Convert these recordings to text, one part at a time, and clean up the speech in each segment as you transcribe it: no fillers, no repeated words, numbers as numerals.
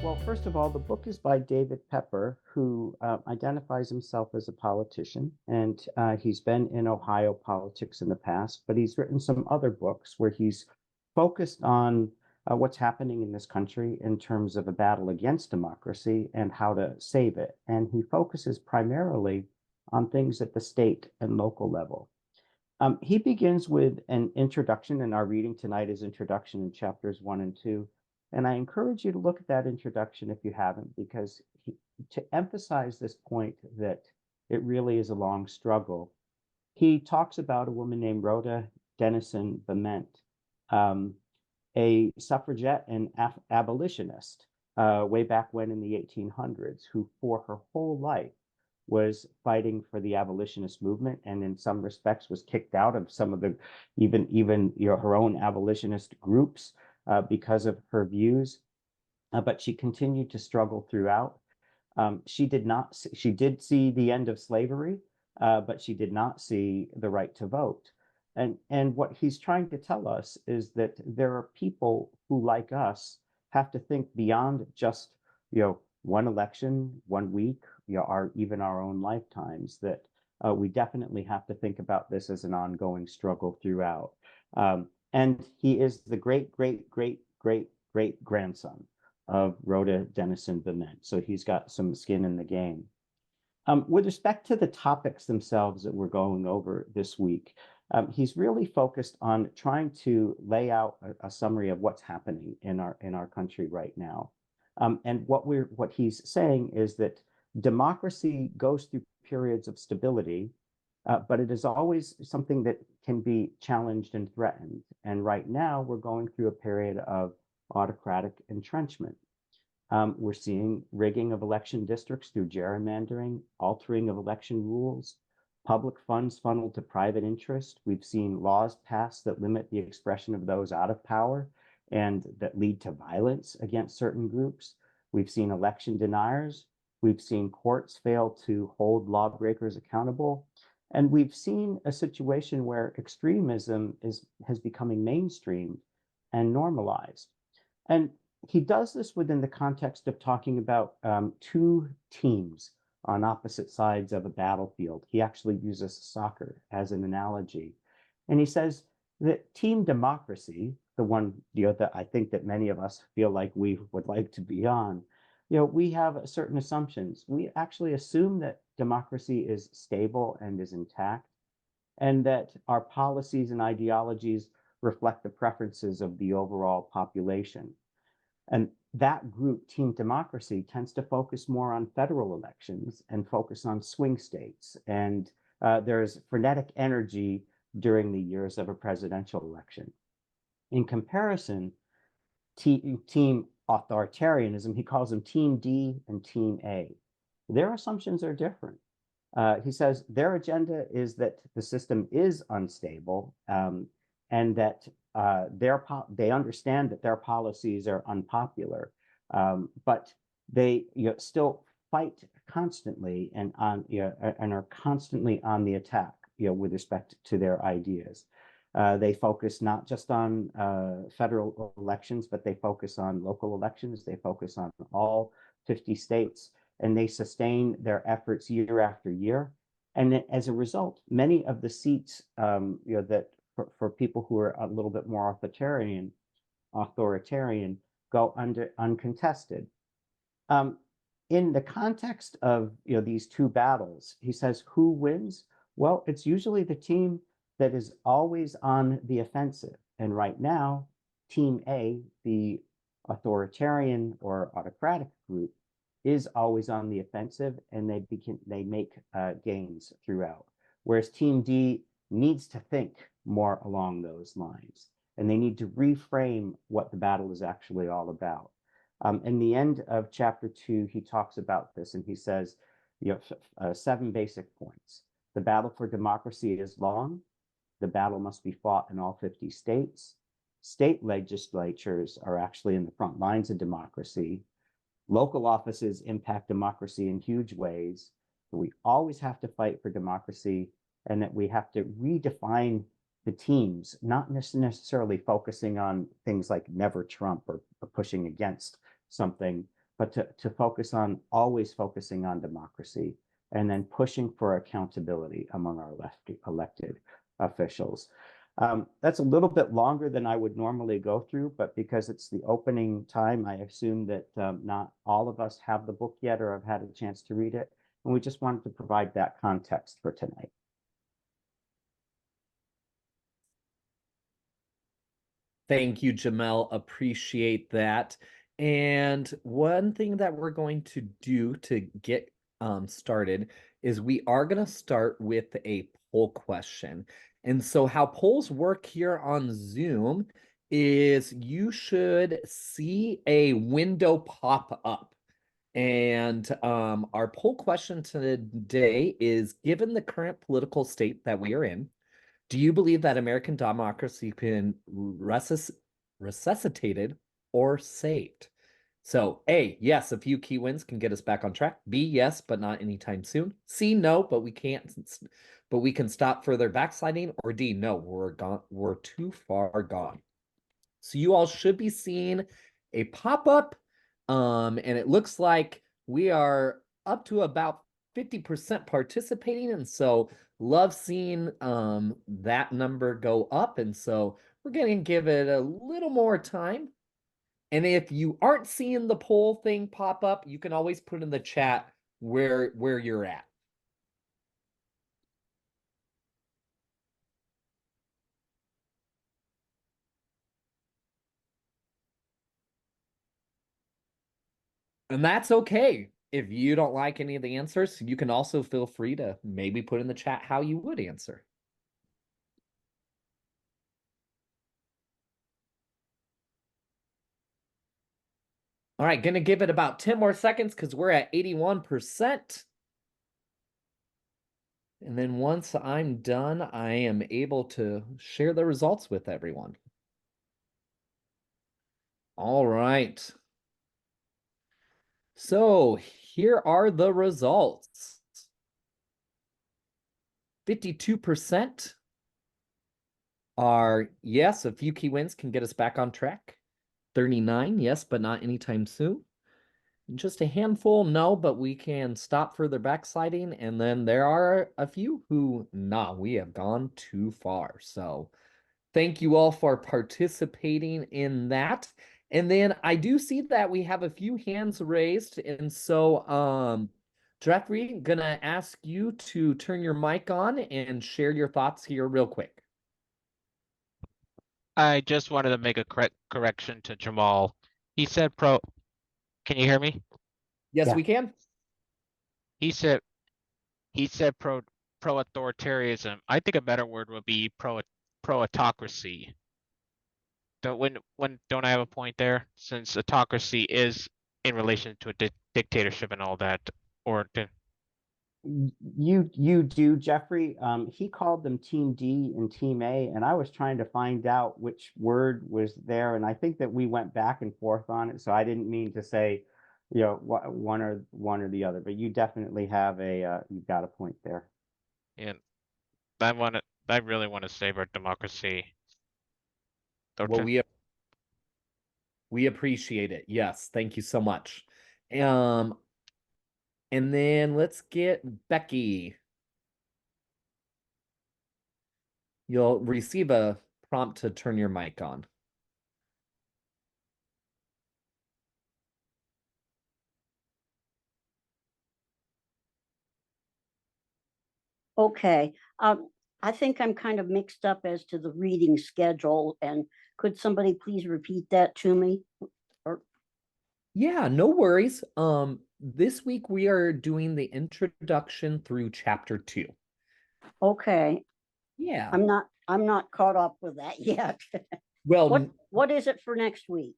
Well, first of all, the book is by David Pepper, who identifies himself as a politician, and he's been in Ohio politics in the past, but he's written some other books where he's focused on what's happening in this country in terms of a battle against democracy and how to save it. And he focuses primarily on things at the state and local level. He begins with an introduction, and our reading tonight is introduction in chapters 1 and 2. And I encourage you to look at that introduction if you haven't, because to emphasize this point that it really is a long struggle, he talks about a woman named Rhoda Denison Bement, um, a suffragette and abolitionist way back when in the 1800s, who for her whole life was fighting for the abolitionist movement, and in some respects was kicked out of some of the even her own abolitionist groups because of her views. But she continued to struggle throughout. She did see the end of slavery, but she did not see the right to vote. And what he's trying to tell us is that there are people who, like us, have to think beyond just one election, 1 week, even our own lifetimes. That we definitely have to think about this as an ongoing struggle throughout. And he is the great grandson of Rhoda Denison Bement, so he's got some skin in the game. With respect to the topics themselves that we're going over this week, he's really focused on trying to lay out a summary of what's happening in our country right now. And what he's saying is that democracy goes through periods of stability, but it is always something that can be challenged and threatened. And right now, we're going through a period of autocratic entrenchment. We're seeing rigging of election districts through gerrymandering, altering of election rules, public funds funneled to private interest. We've seen laws passed that limit the expression of those out of power and that lead to violence against certain groups. We've seen election deniers. We've seen courts fail to hold lawbreakers accountable. And we've seen a situation where extremism has becoming mainstream and normalized. And he does this within the context of talking about two teams on opposite sides of a battlefield. He actually uses soccer as an analogy. And he says that team democracy, the one that I think that many of us feel like we would like to be on, we have certain assumptions. We actually assume that democracy is stable and is intact, and that our policies and ideologies reflect the preferences of the overall population. And that group, Team Democracy, tends to focus more on federal elections and focus on swing states. And there's frenetic energy during the years of a presidential election. In comparison, Team Authoritarianism, he calls them Team D and Team A. Their assumptions are different. He says their agenda is that the system is unstable, and that they understand that their policies are unpopular, but they still fight constantly and are constantly on the attack with respect to their ideas. They focus not just on federal elections, but they focus on local elections. They focus on all 50 states, and they sustain their efforts year after year. And as a result, many of the seats that for people who are a little bit more authoritarian go uncontested. In the context of these two battles, he says, who wins? Well, it's usually the team that is always on the offensive. And right now, Team A, the authoritarian or autocratic group, is always on the offensive, and they make gains throughout. Whereas Team D needs to think more along those lines, and they need to reframe what the battle is actually all about. In the end of chapter 2, he talks about this, and he says, 7 basic points. The battle for democracy is long. The battle must be fought in all 50 states. State legislatures are actually in the front lines of democracy. Local offices impact democracy in huge ways. We always have to fight for democracy, and that we have to redefine the teams, not necessarily focusing on things like never Trump or pushing against something, but to focus on, always focusing on democracy, and then pushing for accountability among our elected officials. That's a little bit longer than I would normally go through, but because it's the opening time, I assume that not all of us have the book yet or have had a chance to read it. And we just wanted to provide that context for tonight. Thank you, Jamel. Appreciate that. And one thing that we're going to do to get started is we are going to start with a poll question. And so how polls work here on Zoom is you should see a window pop up. And our poll question today is, given the current political state that we are in, do you believe that American democracy can resuscitated or saved? So A, yes, a few key wins can get us back on track. B, yes, but not anytime soon. C, no, but we can stop further backsliding. Or D, no, we're too far gone. So you all should be seeing a pop-up. And it looks like we are up to about 50% participating. And so love seeing that number go up. And so we're going to give it a little more time. And if you aren't seeing the poll thing pop up, you can always put in the chat where you're at. And that's okay. If you don't like any of the answers, you can also feel free to maybe put in the chat how you would answer. All right, gonna give it about 10 more seconds because we're at 81%. And then once I'm done, I am able to share the results with everyone. All right. So here are the results. 52% are yes, a few key wins can get us back on track. 39, yes, but not anytime soon. Just a handful, no, but we can stop further backsliding. And then there are a few who, nah, we have gone too far. So thank you all for participating in that. And then I do see that we have a few hands raised. And so, Jeffrey, gonna ask you to turn your mic on and share your thoughts here real quick. I just wanted to make a correction to Jamal. He said pro. Can you hear me? Yes, Yeah. we can. He said pro authoritarianism. I think a better word would be pro autocracy. Don't don't I have a point there? Since autocracy is in relation to a dictatorship and all that, or You do, Jeffrey. He called them Team D and Team A, and I was trying to find out which word was there, and I think that we went back and forth on it. So I didn't mean to say, one or the other, but you definitely have you've got a point there. and I really want to save our democracy. Well, we appreciate it. Yes, thank you so much. And then let's get Becky. You'll receive a prompt to turn your mic on. Okay. I think I'm kind of mixed up as to the reading schedule, and could somebody please repeat that to me? Yeah, no worries. This week we are doing the introduction through chapter 2. Okay. Yeah. I'm not caught up with that yet. Well, what is it for next week?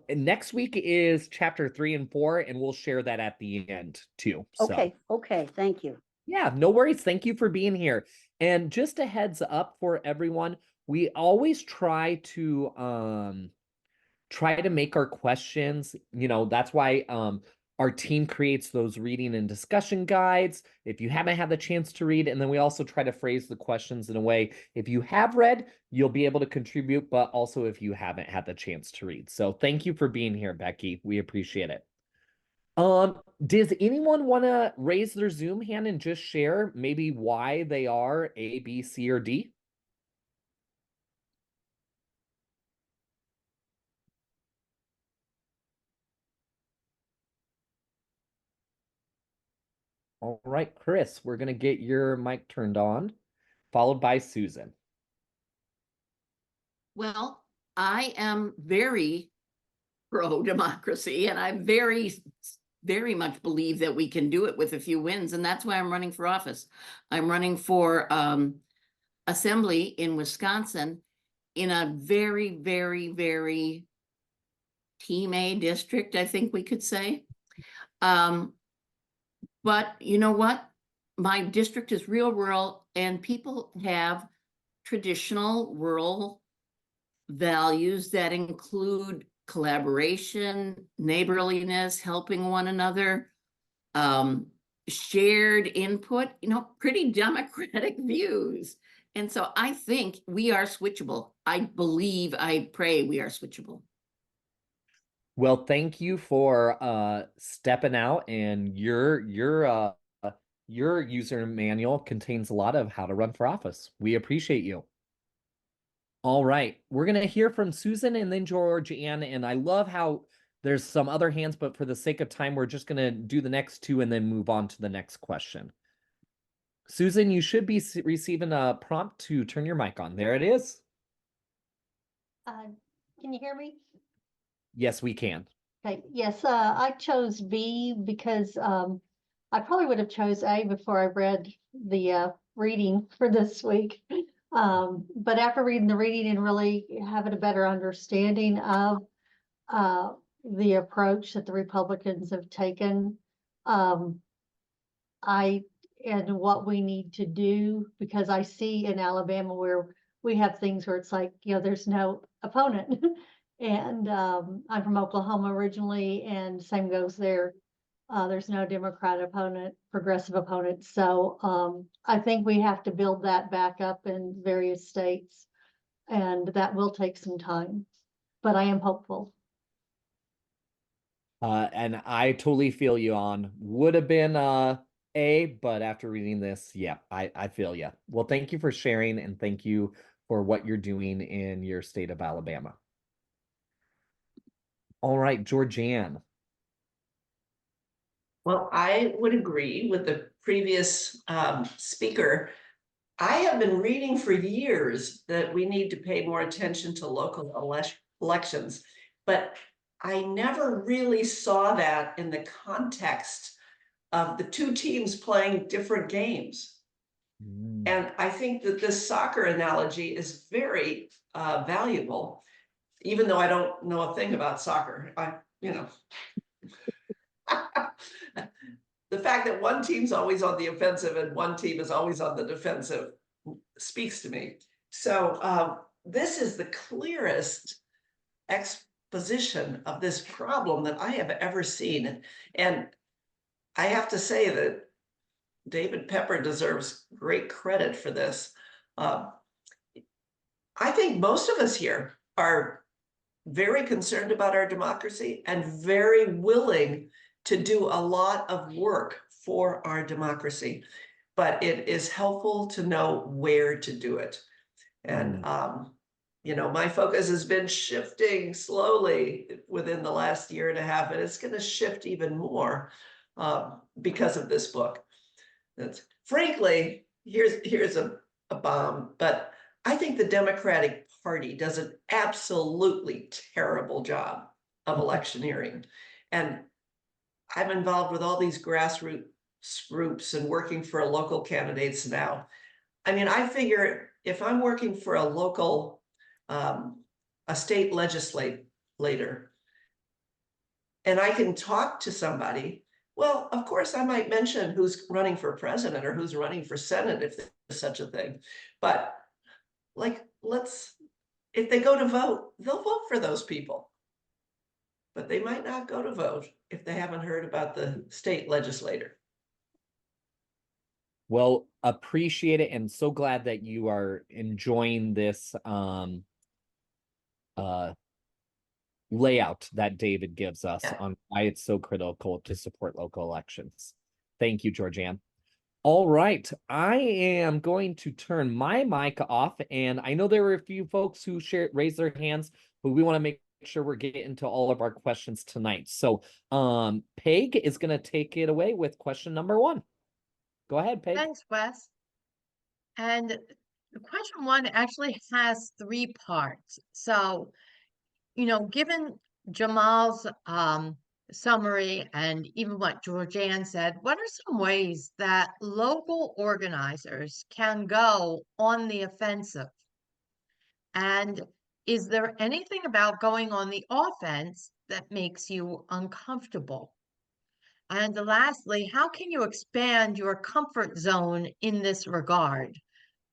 Next week is chapter 3 and 4, and we'll share that at the end too. Okay. Okay. Thank you. Yeah, no worries. Thank you for being here. And just a heads up for everyone, we always try to make our questions, that's why our team creates those reading and discussion guides if you haven't had the chance to read. And then we also try to phrase the questions in a way, if you have read, you'll be able to contribute, but also if you haven't had the chance to read. So thank you for being here, Becky. We appreciate it. Does anyone want to raise their Zoom hand and just share maybe why they are A, B, C, or D? All right, Chris, we're gonna get your mic turned on, followed by Susan. Well, I am very pro-democracy, and I very much believe that we can do it with a few wins, and that's why I'm running for office. I'm running for assembly in Wisconsin in a very Team A district, I think we could say. But you know what? My district is real rural, and people have traditional rural values that include collaboration, neighborliness, helping one another, shared input, pretty democratic views. And so I think we are switchable. I pray we are switchable. Well, thank you for stepping out, and your user manual contains a lot of how to run for office. We appreciate you. All right, we're gonna hear from Susan and then Georgianne, and I love how there's some other hands, but for the sake of time, we're just gonna do the next two and then move on to the next question. Susan, you should be receiving a prompt to turn your mic on. There it is. Can you hear me? Yes, we can. Okay, yes, I chose B because I probably would have chose A before I read the reading for this week. But after reading the reading and really having a better understanding of the approach that the Republicans have taken, and what we need to do, because I see in Alabama where we have things where it's like, there's no opponent. And I'm from Oklahoma originally, and same goes there. There's no Democrat opponent, progressive opponent. So I think we have to build that back up in various states, and that will take some time, but I am hopeful. And I totally feel you on. Would have been A, but after reading this, yeah, I feel you. Well, thank you for sharing, and thank you for what you're doing in your state of Alabama. All right, Georgianne. Well, I would agree with the previous speaker. I have been reading for years that we need to pay more attention to local elections, but I never really saw that in the context of the two teams playing different games. And I think that this soccer analogy is very valuable, even though I don't know a thing about soccer. The fact that one team's always on the offensive and one team is always on the defensive speaks to me. So this is the clearest exposition of this problem that I have ever seen. And I have to say that David Pepper deserves great credit for this. I think most of us here are very concerned about our democracy and very willing to do a lot of work for our democracy, but it is helpful to know where to do it. And my focus has been shifting slowly within the last year and a half, and it's going to shift even more because of this book. Frankly, here's a bomb, but I think the Democratic Party does an absolutely terrible job of electioneering. And I'm involved with all these grassroots groups and working for local candidates now. I mean, I figure if I'm working for a local, a state legislator, and I can talk to somebody, well, of course, I might mention who's running for president or who's running for Senate if there's such a thing. But if they go to vote, they'll vote for those people. But they might not go to vote if they haven't heard about the state legislator. Well, appreciate it, and so glad that you are enjoying this layout that David gives us Yeah. on why it's so critical to support local elections. Thank you, Georgianne. All right, I am going to turn my mic off, and I know there were a few folks who raised their hands, but we want to make sure we're getting to all of our questions tonight. So, Peg is going to take it away with question number 1. Go ahead, Peg. Thanks, Wes. And the question 1 actually has 3 parts. So, given Jamal's summary and even what Georgianne said, what are some ways that local organizers can go on the offensive? And is there anything about going on the offense that makes you uncomfortable? And lastly, how can you expand your comfort zone in this regard?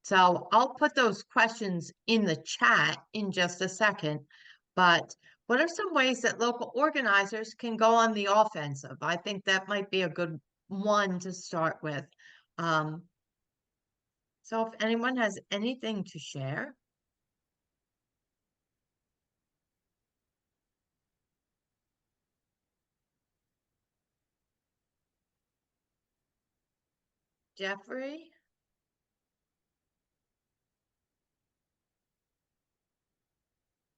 So I'll put those questions in the chat in just a second, but what are some ways that local organizers can go on the offensive? I think that might be a good one to start with. So if anyone has anything to share. Jeffrey?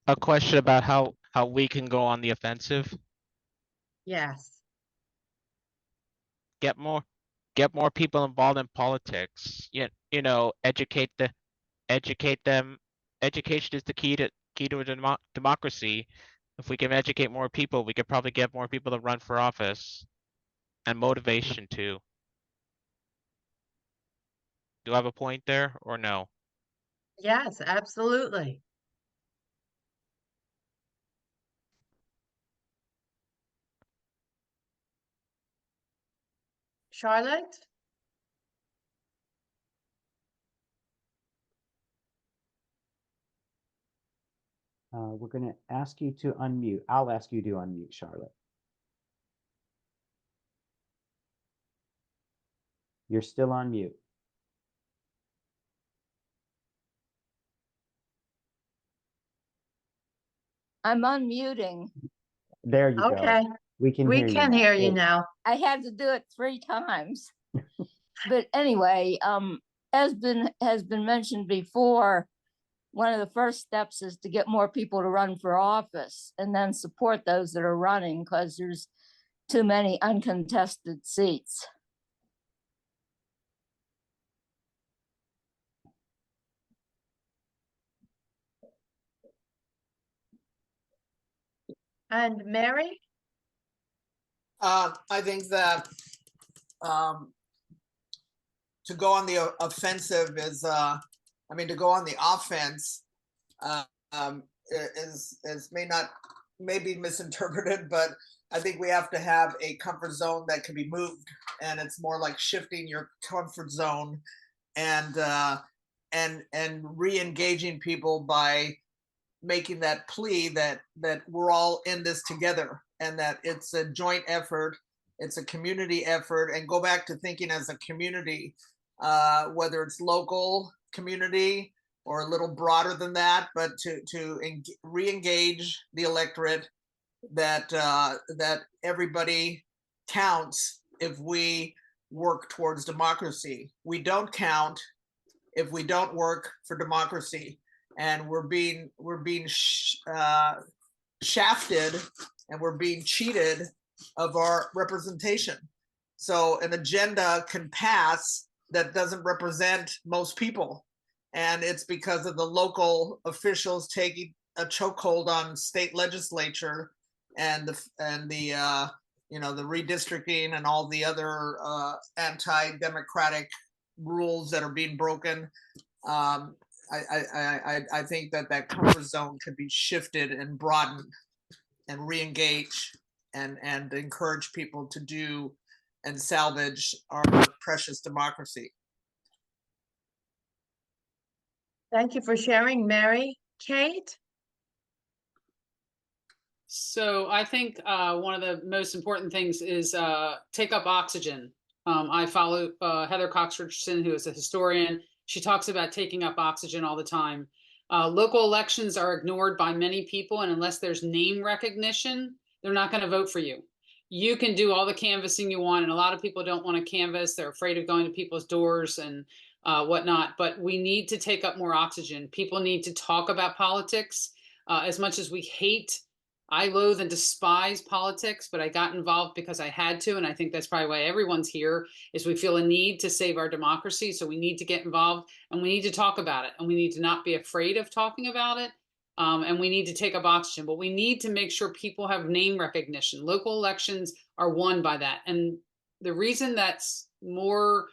A question about how we can go on the offensive. Yes. Get more people involved in politics. Educate them. Education is the key to a democracy. If we can educate more people, we could probably get more people to run for office, and motivation too. Do I have a point there or no? Yes, absolutely. Charlotte? We're going to ask you to unmute. I'll ask you to unmute, Charlotte. You're still on mute. I'm unmuting. There you Okay. go. We can We hear you can now. hear you now. I had to do it 3 times. But anyway, as has been mentioned before, one of the first steps is to get more people to run for office and then support those that are running, because there's too many uncontested seats. And Mary? I think that to go on the offensive is, to go on the offense is may be misinterpreted, but I think we have to have a comfort zone that can be moved, and it's more like shifting your comfort zone and re-engaging people by making that plea that we're all in this together, and that it's a joint effort, it's a community effort, and go back to thinking as a community, whether it's local community or a little broader than that, but to re-engage the electorate, that everybody counts if we work towards democracy. We don't count if we don't work for democracy, and we're being shafted, and we're being cheated of our representation. So an agenda can pass that doesn't represent most people, and it's because of the local officials taking a chokehold on state legislature and the redistricting and all the other anti-democratic rules that are being broken. I think that comfort zone could be shifted and broadened and re-engage and encourage people to do and salvage our precious democracy. Thank you for sharing, Mary. Kate? So I think one of the most important things is take up oxygen. I follow Heather Cox Richardson, who is a historian. She talks about taking up oxygen all the time. Local elections are ignored by many people, and unless there's name recognition, they're not going to vote for you. You can do all the canvassing you want, and a lot of people don't want to canvass. They're afraid of going to people's doors and whatnot. But we need to take up more oxygen. People need to talk about politics. As much as we hate, I loathe and despise politics, but I got involved because I had to, and I think that's probably why everyone's here, is we feel a need to save our democracy, so we need to get involved, and we need to talk about it, and we need to not be afraid of talking about it, and we need to take up oxygen, but we need to make sure people have name recognition. Local elections are won by that, and the reason that's more,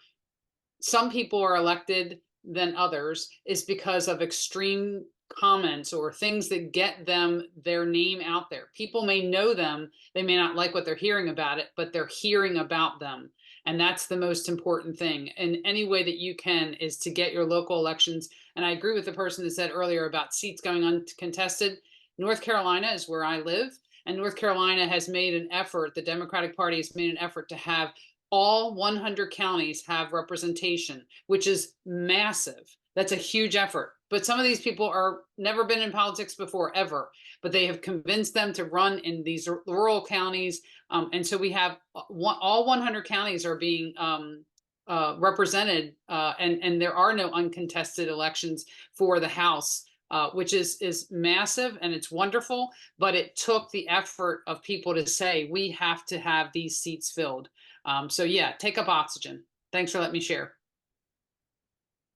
some people are elected than others is because of extreme comments or things that get them their name out there. People may know them, they may not like what they're hearing about it, but they're hearing about them. And that's the most important thing. And any way that you can is to get your local elections. And I agree with the person that said earlier about seats going uncontested. North Carolina is where I live. And North Carolina has made an effort, the Democratic Party has made an effort to have all 100 counties have representation, which is massive. That's a huge effort. But some of these people are never been in politics before, ever. But they have convinced them to run in these rural counties. And so we have all 100 counties are being represented, and there are no uncontested elections for the House, which is massive and it's wonderful. But it took the effort of people to say, we have to have these seats filled. So yeah, take up oxygen. Thanks for letting me share.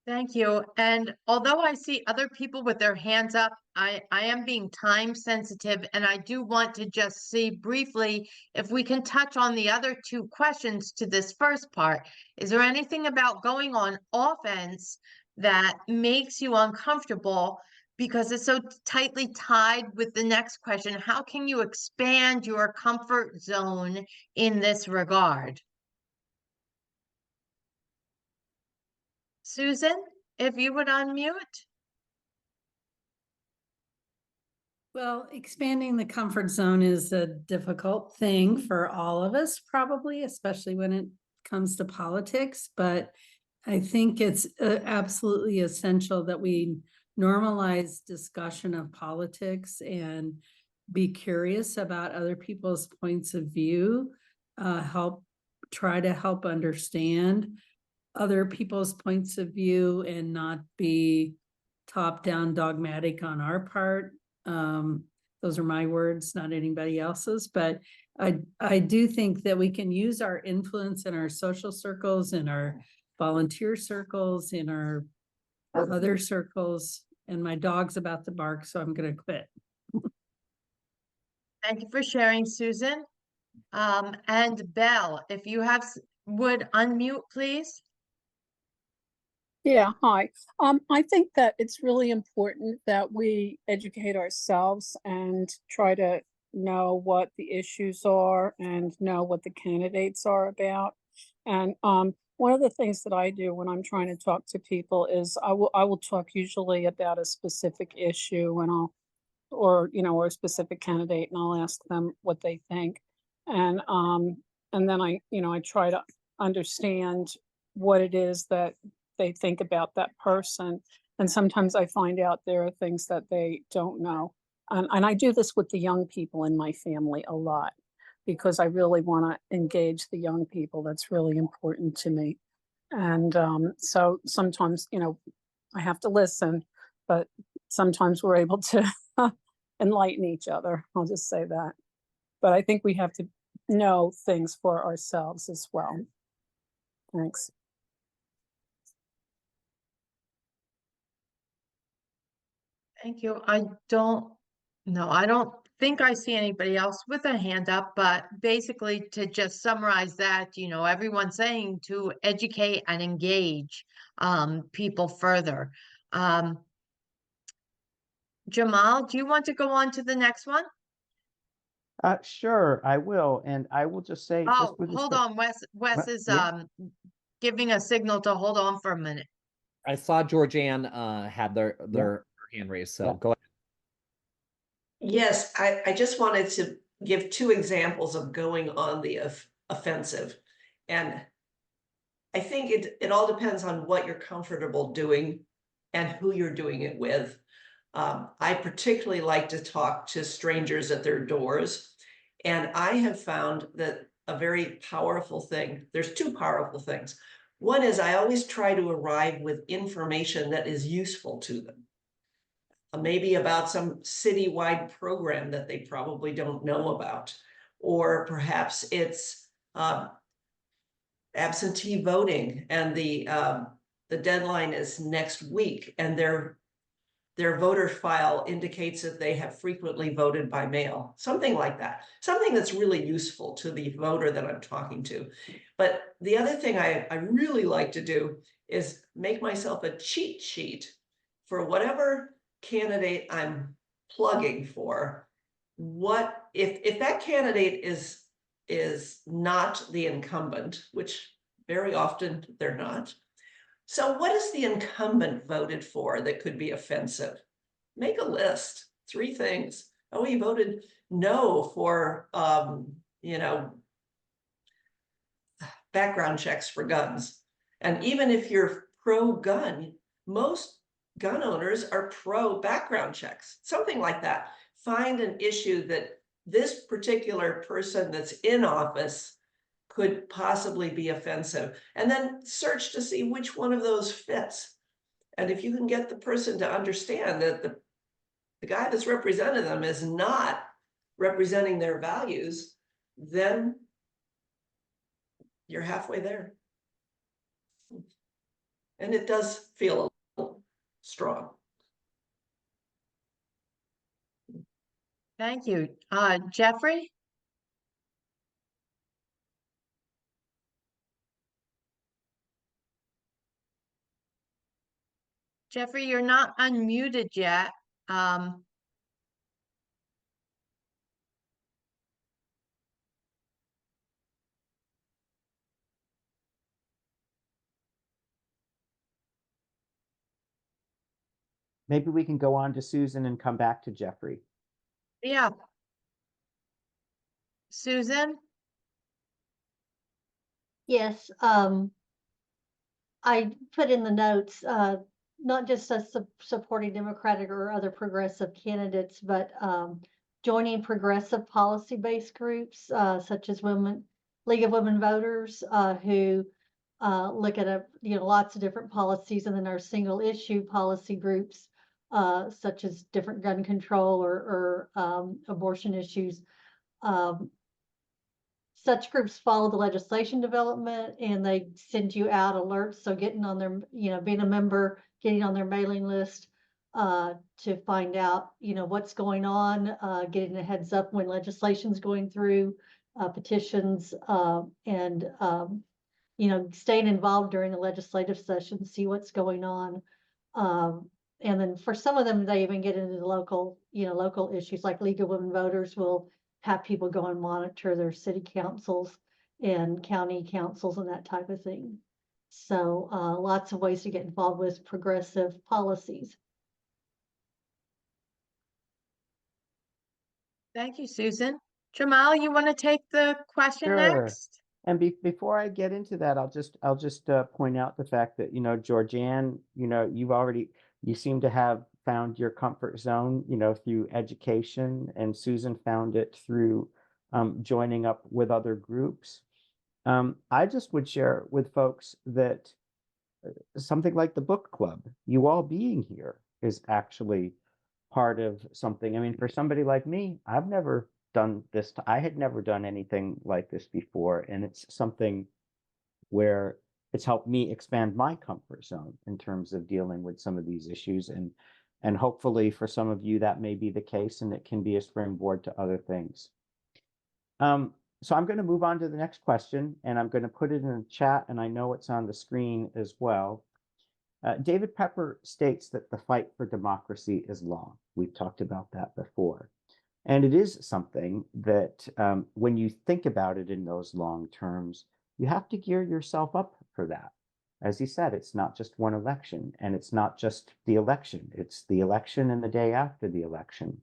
Thank you. And although I see other people with their hands up, I am being time sensitive, and I do want to just see briefly if we can touch on the other two questions to this first part. Is there anything about going on offense that makes you uncomfortable because it's so tightly tied with the next question? How can you expand your comfort zone in this regard? Susan, if you would unmute. Well, expanding the comfort zone is a difficult thing for all of us, probably, especially when it comes to politics. But I think it's absolutely essential that we normalize discussion of politics and be curious about other people's points of view, try to help understand other people's points of view and not be top-down dogmatic on our part. Those are my words, not anybody else's, but I do think that we can use our influence in our social circles, in our volunteer circles, in our other circles, and my dog's about to bark, so I'm gonna quit. Thank you for sharing, Susan. And Belle, if you would unmute, please. Yeah, hi. I think that it's really important that we educate ourselves and try to know what the issues are and know what the candidates are about. And one of the things that I do when I'm trying to talk to people is I will talk usually about a specific issue, and or a specific candidate, and I'll ask them what they think. And then I try to understand what it is that they think about that person. And sometimes I find out there are things that they don't know. And I do this with the young people in my family a lot, because I really want to engage the young people. That's really important to me. And so sometimes, I have to listen, but sometimes we're able to enlighten each other. I'll just say that. But I think we have to know things for ourselves as well. Thanks. Thank you. I don't think I see anybody else with a hand up, but basically to just summarize that, everyone's saying to educate and engage people further. Jamal, do you want to go on to the next one? Sure, I will. And I will just say, Oh, hold on. Wes is giving a signal to hold on for a minute. I saw Georgianne had their hand raised, so go ahead. Yes, I just wanted to give two examples of going on the offensive. And I think it all depends on what you're comfortable doing and who you're doing it with. I particularly like to talk to strangers at their doors. And I have found that a very powerful thing, there's two powerful things. One is I always try to arrive with information that is useful to them. Maybe about some citywide program that they probably don't know about. Or perhaps it's absentee voting and the deadline is next week and their voter file indicates that they have frequently voted by mail, something like that, something that's really useful to the voter that I'm talking to. But the other thing I really like to do is make myself a cheat sheet for whatever candidate I'm plugging for. What if that candidate is not the incumbent, which very often they're not. So what is the incumbent voted for that could be offensive? Make a list, 3 things. Oh, he voted no for, background checks for guns. And even if you're pro-gun, most gun owners are pro-background checks, something like that. Find an issue that this particular person that's in office could possibly be offensive, and then search to see which one of those fits. And if you can get the person to understand that the guy that's representing them is not representing their values, then you're halfway there. And it does feel a little strong. Thank you. Jeffrey? Jeffrey, you're not unmuted yet. Maybe we can go on to Susan and come back to Jeffrey. Yeah. Susan? Yes, I put in the notes, not just us supporting Democratic or other progressive candidates, but joining progressive policy-based groups, such as League of Women Voters, who look at lots of different policies, and then our single issue policy groups, such as different gun control or abortion issues. Such groups follow the legislation development and they send you out alerts. So getting on their, being a member, getting on their mailing list to find out, what's going on, getting a heads up when legislation's going through, petitions, and staying involved during the legislative session, see what's going on. And then for some of them, they even get into the local issues, like League of Women Voters will have people go and monitor their city councils and county councils and that type of thing. So lots of ways to get involved with progressive policies. Thank you, Susan. Jamal, you want to take the question Sure. next? And before I get into that, I'll just point out the fact that, Georgianne, you seem to have found your comfort zone, through education, and Susan found it through joining up with other groups. I just would share with folks that something like the book club, you all being here, is actually part of something. I mean, for somebody like me, I've never done this. I had never done anything like this before, and it's something where it's helped me expand my comfort zone in terms of dealing with some of these issues, and hopefully for some of you that may be the case, and it can be a springboard to other things. So I'm going to move on to the next question, and I'm going to put it in the chat, and I know it's on the screen as well. David Pepper states that the fight for democracy is long. We've talked about that before. And it is something that when you think about it in those long terms, you have to gear yourself up for that. As he said, it's not just one election, and it's not just the election. It's the election and the day after the election.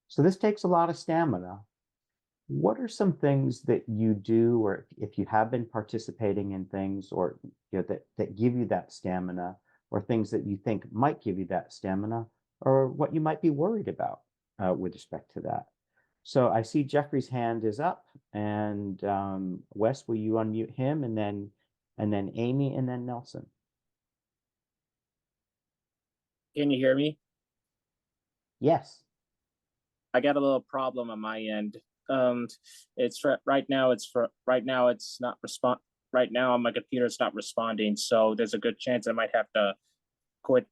So this takes a lot of stamina. What are some things that you do, or if you have been participating in things, or that give you that stamina, or things that you think might give you that stamina? or what you might be worried about with respect to that. So I see Jeffrey's hand is up, and Wes, will you unmute him, and then Amy, and then Nelson. Can you hear me? Yes. I got a little problem on my end. It's for right now. It's not respond. Right now, my computer's not responding, so there's a good chance I might have to quit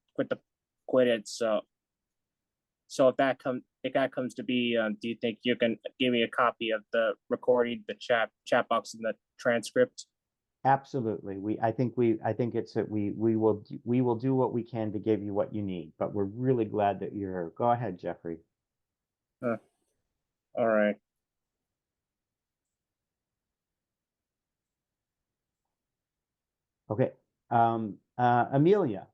it. So if that comes to be, do you think you can give me a copy of the recording, the chat box, and the transcript? Absolutely. I think it's that we will do what we can to give you what you need, but we're really glad that you're here. Go ahead, Jeffrey. All right. Okay. Amelia.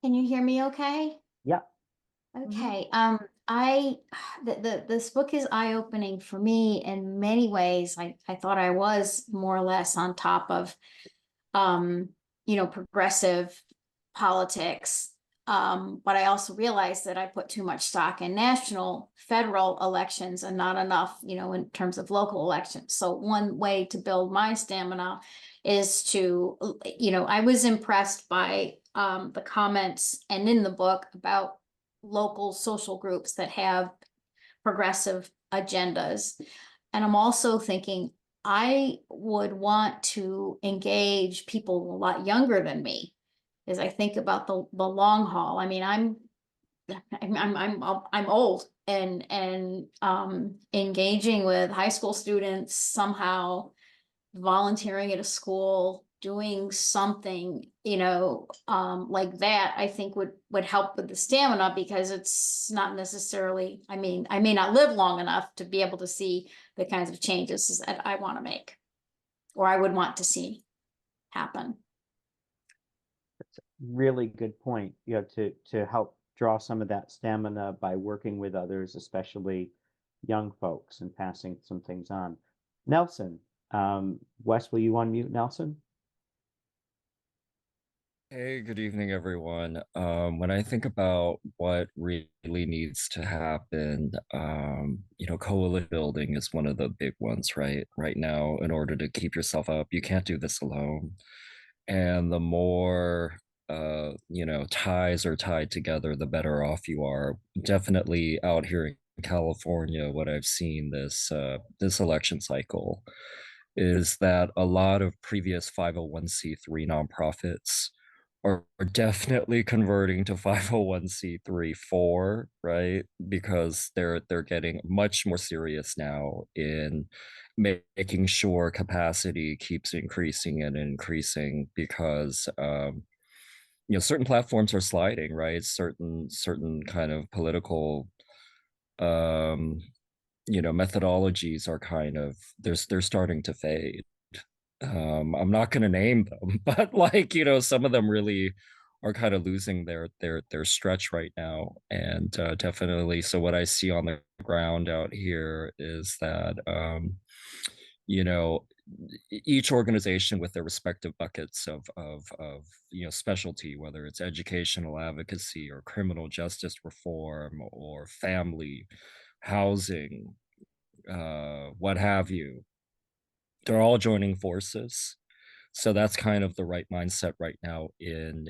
Can you hear me okay? Yeah. Okay. This book is eye-opening for me in many ways. I thought I was more or less on top of, progressive politics. But I also realized that I put too much stock in national, federal elections and not enough, in terms of local elections. So one way to build my stamina is to, I was impressed by the comments and in the book about local social groups that have progressive agendas. And I'm also thinking I would want to engage people a lot younger than me as I think about the long haul. I mean, I'm old, and engaging with high school students somehow, volunteering at a school, doing something, like that, I think would help with the stamina, because it's not necessarily, I may not live long enough to be able to see the kinds of changes that I want to make, or I would want to see happen. Really good point. To help draw some of that stamina by working with others, especially young folks, and passing some things on. Nelson, Wes, will you unmute Nelson? Hey, good evening, everyone. When I think about what really needs to happen, coalition building is one of the big ones, right? Right now, in order to keep yourself up, you can't do this alone. And the more ties are tied together, the better off you are. Definitely out here in California, what I've seen this election cycle is that a lot of previous 501c3 nonprofits are definitely converting to 501c3, right? Because they're getting much more serious now in making sure capacity keeps increasing and increasing, because certain platforms are sliding, right? Certain kind of political methodologies are kind of they're starting to fade. I'm not going to name them, but some of them really are kind of losing their stretch right now. And definitely, so what I see on the ground out here is that each organization with their respective buckets of specialty, whether it's educational advocacy or criminal justice reform or family, housing, what have you, they're all joining forces. So that's kind of the right mindset right now in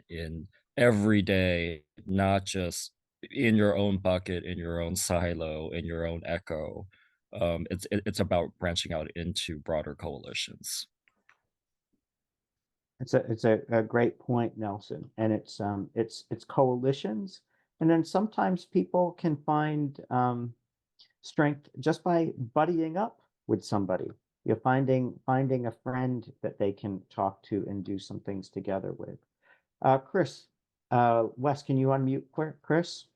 every day, not just in your own bucket, in your own silo, in your own echo. It's about branching out into broader coalitions. It's a great point, Nelson. And it's coalitions, and then sometimes people can find strength just by buddying up with somebody. You're finding a friend that they can talk to and do some things together with. Chris, Wes, can you unmute Chris?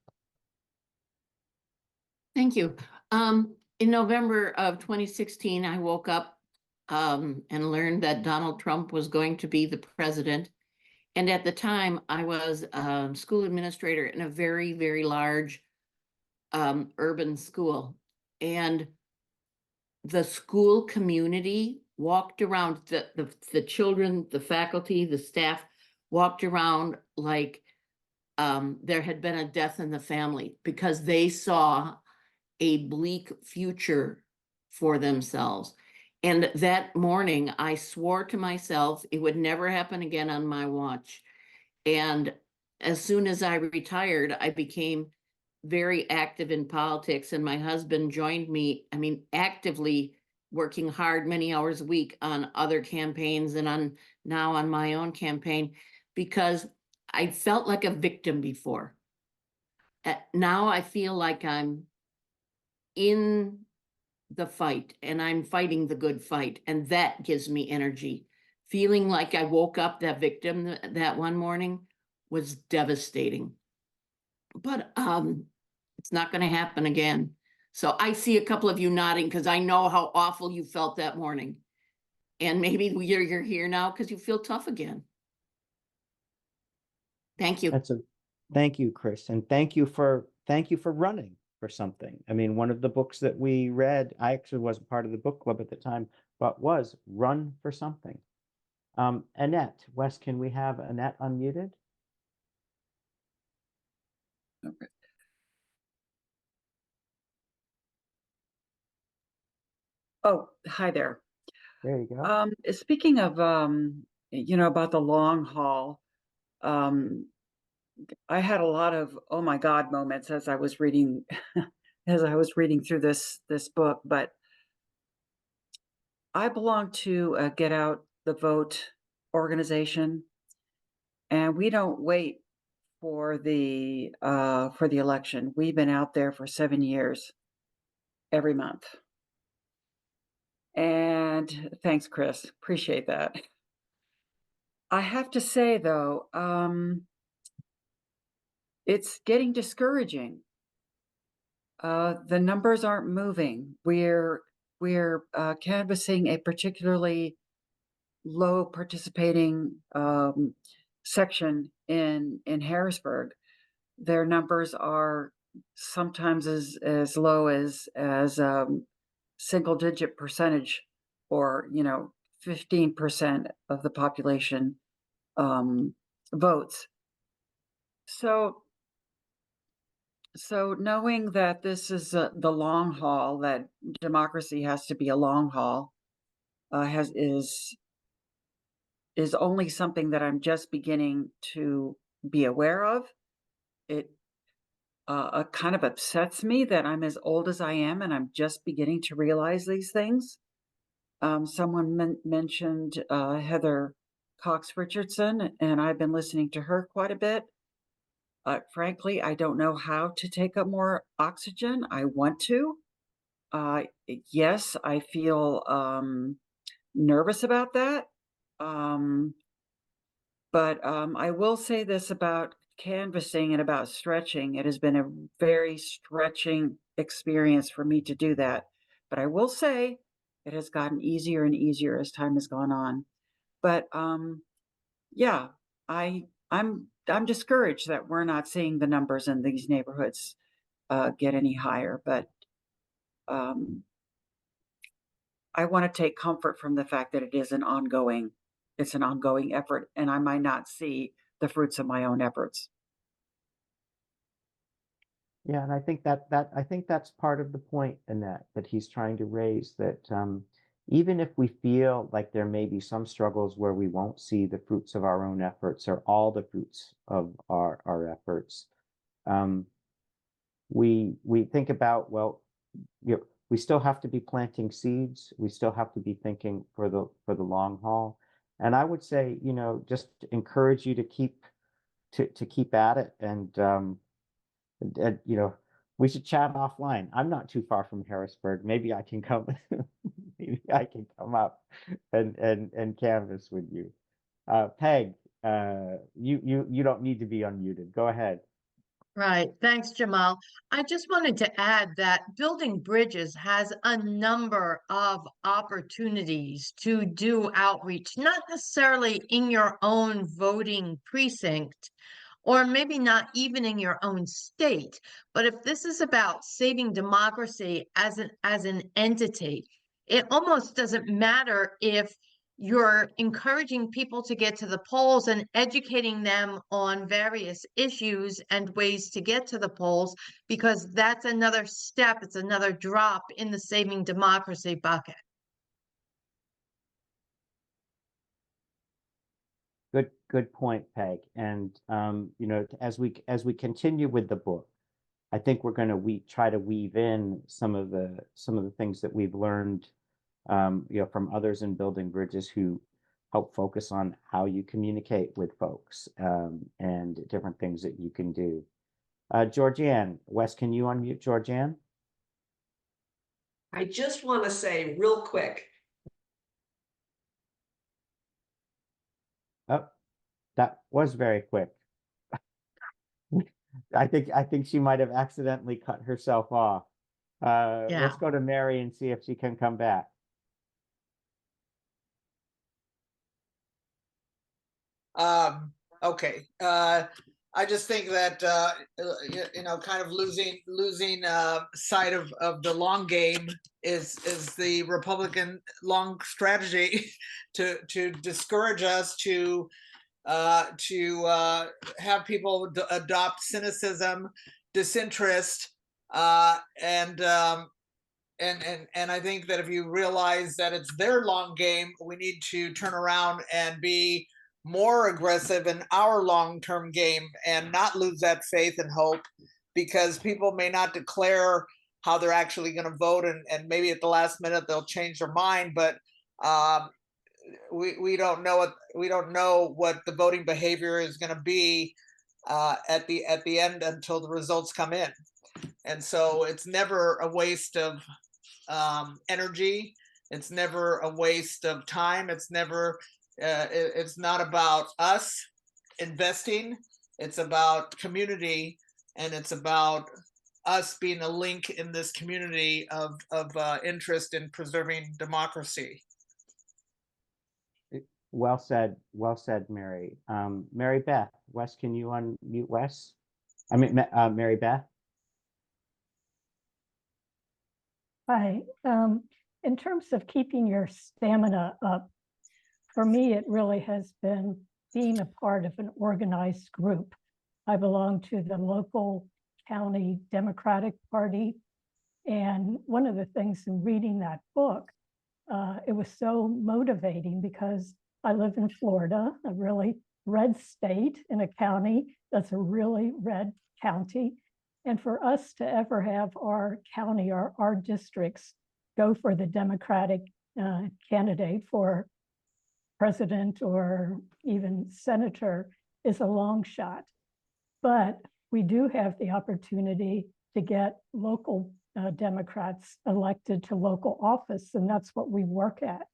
Thank you. In November of 2016, I woke up and learned that Donald Trump was going to be the president. And at the time, I was a school administrator in a very, very large urban school. And the school community walked around, the children, the faculty, the staff walked around like there had been a death in the family because they saw a bleak future for themselves. And that morning, I swore to myself it would never happen again on my watch. And as soon as I retired, I became very active in politics, and my husband joined me, I mean, actively working hard many hours a week on other campaigns and now on my own campaign, because I felt like a victim before. Now I feel like I'm in the fight and I'm fighting the good fight, and that gives me energy. Feeling like I woke up that victim that one morning was devastating. But it's not going to happen again. So I see a couple of you nodding because I know how awful you felt that morning. And maybe you're here now because you feel tough again. Thank you. Thank you, Chris, and thank you for running for something. I mean, one of the books that we read, I actually wasn't part of the book club at the time, but was Run for Something. Annette, Wes, can we have Annette unmuted? Okay. Oh, hi there. There you go. Speaking of, about the long haul, I had a lot of oh my God moments as I was reading through this book, but I belong to a Get Out the Vote organization, and we don't wait for the election. We've been out there for 7 years, every month. And thanks, Chris. Appreciate that. I have to say, though, it's getting discouraging. The numbers aren't moving. We're canvassing a particularly low participating section in Harrisburg. Their numbers are sometimes as low as single digit percentage, or 15% of the population votes. So knowing that this is the long haul, that democracy has to be a long haul, is only something that I'm just beginning to be aware of. It kind of upsets me that I'm as old as I am and I'm just beginning to realize these things. Someone mentioned Heather Cox Richardson, and I've been listening to her quite a bit. Frankly, I don't know how to take up more oxygen. I want to. Yes, I feel nervous about that. But I will say this about canvassing and about stretching. It has been a very stretching experience for me to do that. But I will say it has gotten easier and easier as time has gone on. But yeah, I'm discouraged that we're not seeing the numbers in these neighborhoods get any higher. But I want to take comfort from the fact that it's an ongoing effort, and I might not see the fruits of my own efforts. Yeah, and I think that's part of the point, Annette, that he's trying to raise, that even if we feel like there may be some struggles where we won't see the fruits of our own efforts or all the fruits of our efforts, we think about, well, we still have to be planting seeds. We still have to be thinking for the long haul. And I would say, just encourage you to keep at it, and we should chat offline. I'm not too far from Harrisburg. Maybe I can come. Maybe I can come up and canvass with you. Peg, you don't need to be unmuted. Go ahead. Right. Thanks, Jamal. I just wanted to add that Building Bridges has a number of opportunities to do outreach, not necessarily in your own voting precinct, or maybe not even in your own state. But if this is about saving democracy as an entity, it almost doesn't matter if you're encouraging people to get to the polls and educating them on various issues and ways to get to the polls, because that's another step, it's another drop in the saving democracy bucket. Good point, Peg. And you know, as we continue with the book, I think we're going to try to weave in some of the things that we've learned, you know, from others in Building Bridges who help focus on how you communicate with folks, and different things that you can do. Georgianne, Wes, can you unmute Georgianne? I just want to say real quick. Oh, that was very quick. I think she might have accidentally cut herself off. Let's go to Mary and see if she can come back. Okay. I just think that you know, kind of losing sight of the long game is the Republican long strategy to discourage us, to have people adopt cynicism, disinterest, and I think that if you realize that it's their long game, we need to turn around and be more aggressive in our long-term game and not lose that faith and hope, because people may not declare how they're actually going to vote, and maybe at the last minute they'll change their mind, but we don't know what the voting behavior is going to be at the end until the results come in. And so it's never a waste of energy. It's never a waste of time. It's not about us investing. It's about community, and it's about us being a link in this community of interest in preserving democracy. Well said, Mary. Mary Beth, Wes, can you unmute Wes? I mean, Mary Beth. Hi. In terms of keeping your stamina up, for me, it really has been being a part of an organized group. I belong to the local county Democratic Party. And one of the things in reading that book, it was so motivating because I live in Florida, a really red state in a county that's a really red county. And for us to ever have our county or our districts go for the Democratic candidate for president or even senator is a long shot. But we do have the opportunity to get local Democrats elected to local office, and that's what we work at.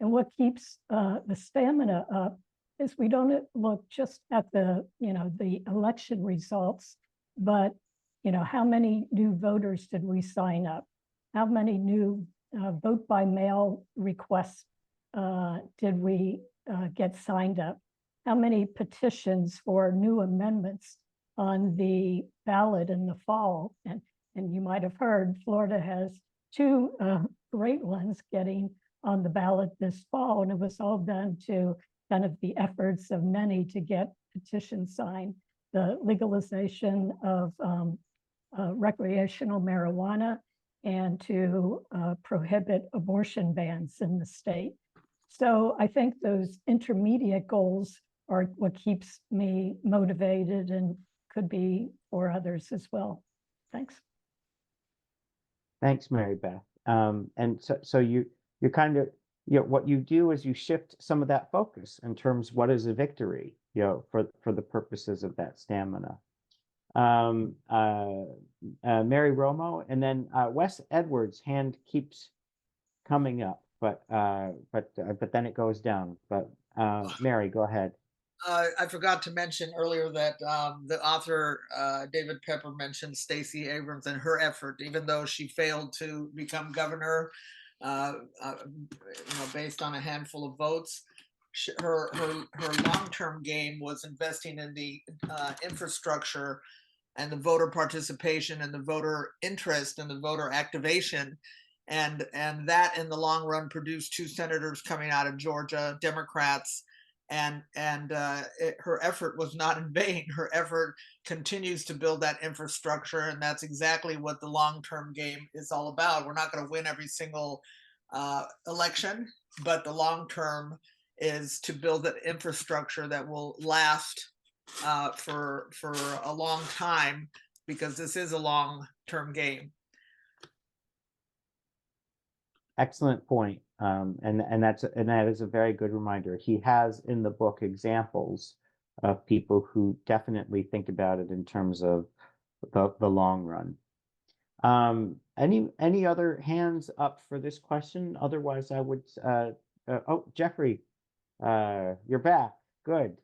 And what keeps the stamina up is we don't look just at the election results, but how many new voters did we sign up? How many new vote by mail requests did we get signed up? How many petitions for new amendments on the ballot in the fall? And you might have heard Florida has two great ones getting on the ballot this fall, and it was all done to kind of the efforts of many to get petitions signed. The legalization of recreational marijuana and to prohibit abortion bans in the state. So I think those intermediate goals are what keeps me motivated and could be for others as well. Thanks. Thanks, Mary Beth. And so you're kind of, what you do is you shift some of that focus in terms of what is a victory, for the purposes of that stamina. Mary Romo, and then Wes Edwards' hand keeps coming up, but then it goes down. But Mary, go ahead. I forgot to mention earlier that the author David Pepper mentioned Stacey Abrams and her effort, even though she failed to become governor, based on a handful of votes. Her long-term game was investing in the infrastructure and the voter participation and the voter interest and the voter activation. and that in the long run produced 2 senators coming out of Georgia, Democrats, and her effort was not in vain. Her effort continues to build that infrastructure, and that's exactly what the long-term game is all about. We're not going to win every single election, but the long term is to build an infrastructure that will last for a long time, because this is a long-term game. Excellent point. And that is a very good reminder. He has in the book examples of people who definitely think about it in terms of the long run. Any other hands up for this question? Otherwise, I would. Oh, Jeffrey, you're back. Good.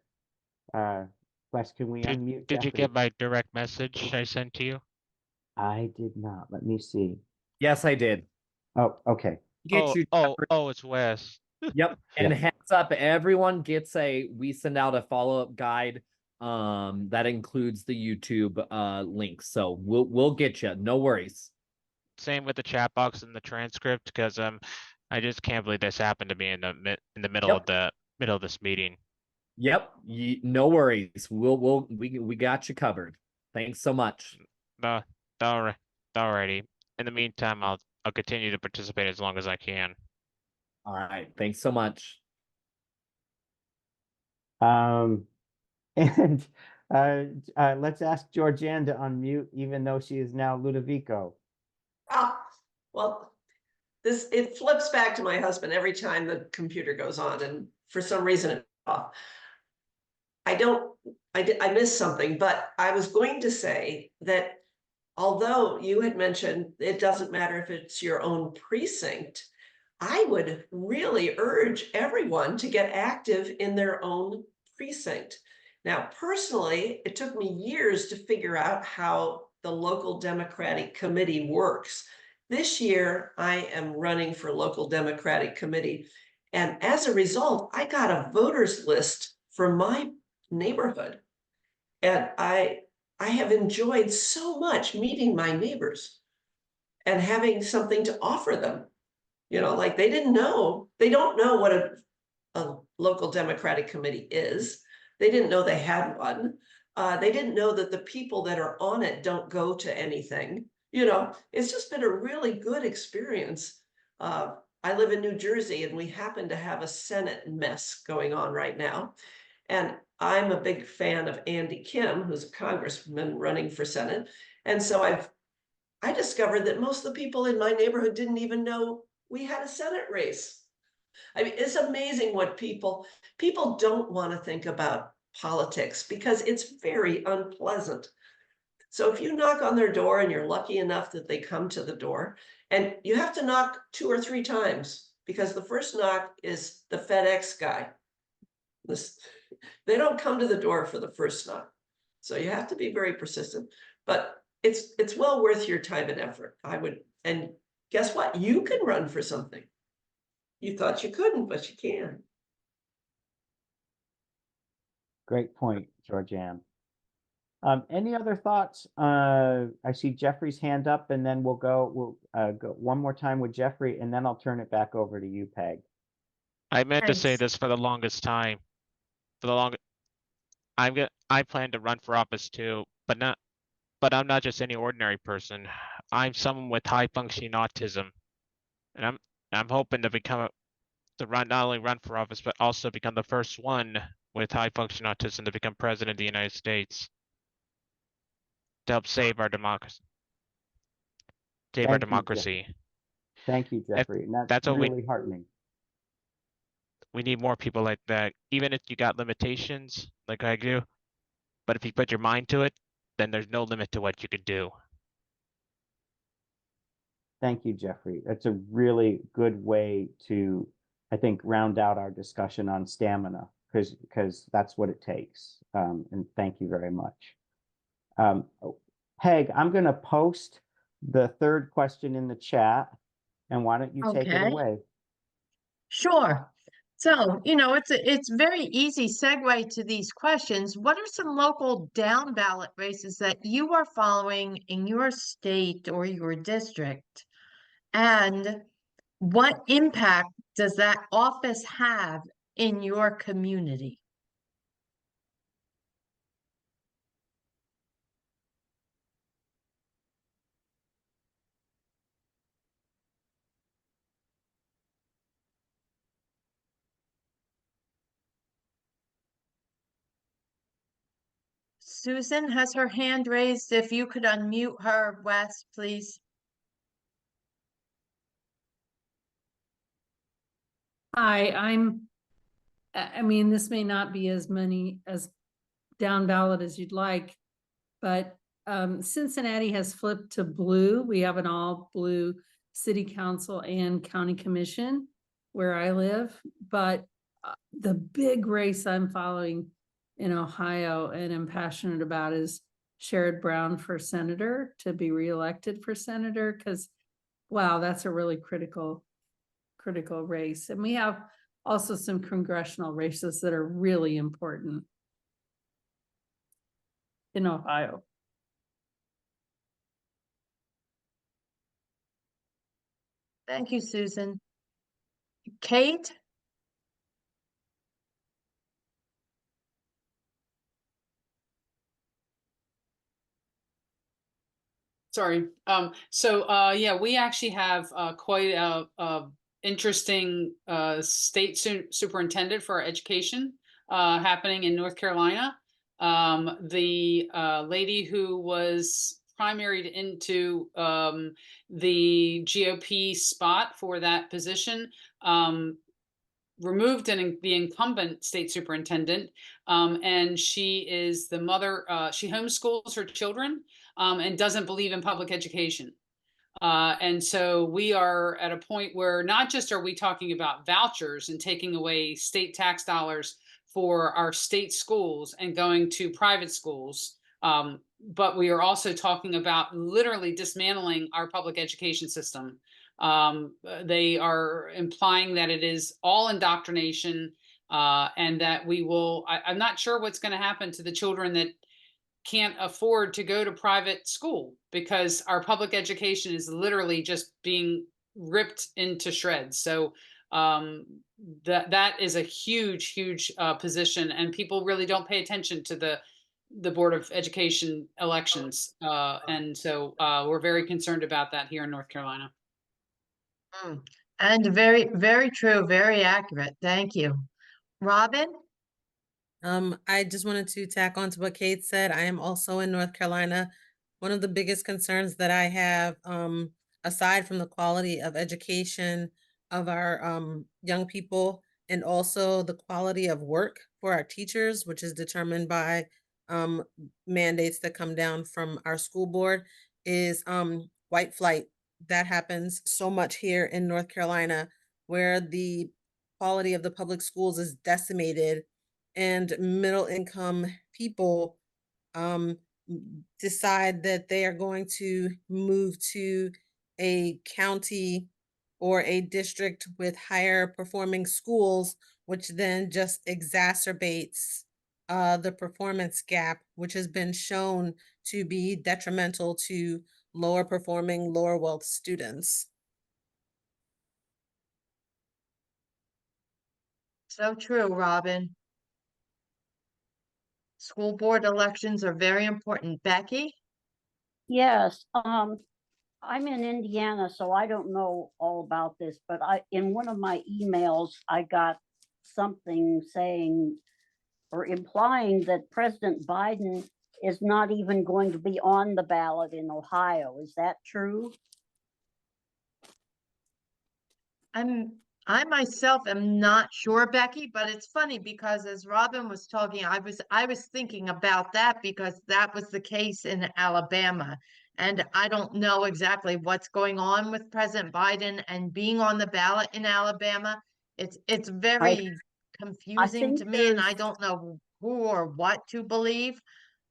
Wes, can we unmute? Did you Jeffrey? get my direct message I sent to you? I did not. Let me see. Yes, I did. Oh, okay. Get you. It's Wes. Yep. And heads up, everyone gets we send out a follow-up guide that includes the YouTube link. So we'll get you. No worries. Same with the chat box and the transcript, because I just can't believe this happened to me in the middle of this meeting. Yep. No worries. We got you covered. Thanks so much. Alrighty. In the meantime, I'll continue to participate as long as I can. All right. Thanks so much. And let's ask Georgianne to unmute, even though she is now Ludovico. Well, it flips back to my husband every time the computer goes on, and for some reason it's off. I missed something, but I was going to say that although you had mentioned it doesn't matter if it's your own precinct, I would really urge everyone to get active in their own precinct. Now, personally, it took me years to figure out how the local Democratic Committee works. This year, I am running for local Democratic Committee. And as a result, I got a voters list for my neighborhood. And I have enjoyed so much meeting my neighbors and having something to offer them. You know, like they don't know what a local Democratic Committee is. They didn't know they had one. They didn't know that the people that are on it don't go to anything. You know, it's just been a really good experience. I live in New Jersey, and we happen to have a Senate mess going on right now. And I'm a big fan of Andy Kim, who's a congressman running for Senate. And so I discovered that most of the people in my neighborhood didn't even know we had a Senate race. I mean, it's amazing what people don't want to think about politics because it's very unpleasant. So if you knock on their door and you're lucky enough that they come to the door, and you have to knock 2 or 3 times, because the first knock is the FedEx guy. They don't come to the door for the first knock. So you have to be very persistent, but it's well worth your time and effort. And guess what? You can run for something. You thought you couldn't, but you can. Great point, Georgianne. Any other thoughts? I see Jeffrey's hand up, and then we'll go one more time with Jeffrey, and then I'll turn it back over to you, Peg. I meant to say Thanks. this for the longest time. I plan to run for office too, but I'm not just any ordinary person. I'm someone with high functioning autism, and I'm hoping to not only run for office, but also become the first one with high functioning autism to become president of the United States, to help save our democracy. Thank you, Jeffrey. And that's really heartening. We need more people like that, even if you got limitations like I do. But if you put your mind to it, then there's no limit to what you can do. Thank you, Jeffrey. That's a really good way to, I think, round out our discussion on stamina, because that's what it takes. And thank you very much. Peg, I'm going to post the third question in the chat, and why don't you take it Okay. away? Sure. So, it's very easy segue to these questions. What are some local down ballot races that you are following in your state or your district? And what impact does that office have in your community? Susan has her hand raised. If you could unmute her, Wes, please. Hi, I mean, this may not be as many as down ballot as you'd like, but Cincinnati has flipped to blue. We have an all blue city council and county commission where I live, but the big race I'm following in Ohio and am passionate about is Sherrod Brown for senator, to be reelected for senator, because wow, that's a really critical race. And we have also some congressional races that are really important in Ohio. Thank you, Susan. Kate? Sorry. Yeah, we actually have quite a interesting state superintendent for our education happening in North Carolina. The lady who was primaried into the GOP spot for that position removed the incumbent state superintendent, and she is the mother. She homeschools her children and doesn't believe in public education. And so we are at a point where not just are we talking about vouchers and taking away state tax dollars for our state schools and going to private schools, but we are also talking about literally dismantling our public education system. They are implying that it is all indoctrination, and that we will, I'm not sure what's going to happen to the children that can't afford to go to private school, because our public education is literally just being ripped into shreds. So that is a huge position, and people really don't pay attention to the Board of Education elections. And so we're very concerned about that here in North Carolina. And very true, very accurate. Thank you. Robin? I just wanted to tack on to what Kate said. I am also in North Carolina. One of the biggest concerns that I have, aside from the quality of education of our young people, and also the quality of work for our teachers, which is determined by mandates that come down from our school board, is white flight. That happens so much here in North Carolina, where the quality of the public schools is decimated, and middle income people decide that they are going to move to a county or a district with higher performing schools, which then just exacerbates the performance gap, which has been shown to be detrimental to lower performing, lower wealth students. So true, Robin. School board elections are very important. Becky? Yes, I'm in Indiana, so I don't know all about this, but in one of my emails, I got something saying or implying that President Biden is not even going to be on the ballot in Ohio. Is that true? I myself am not sure, Becky, but it's funny because as Robin was talking, I was thinking about that because that was the case in Alabama. And I don't know exactly what's going on with President Biden and being on the ballot in Alabama. It's very confusing to me, and I don't know who or what to believe.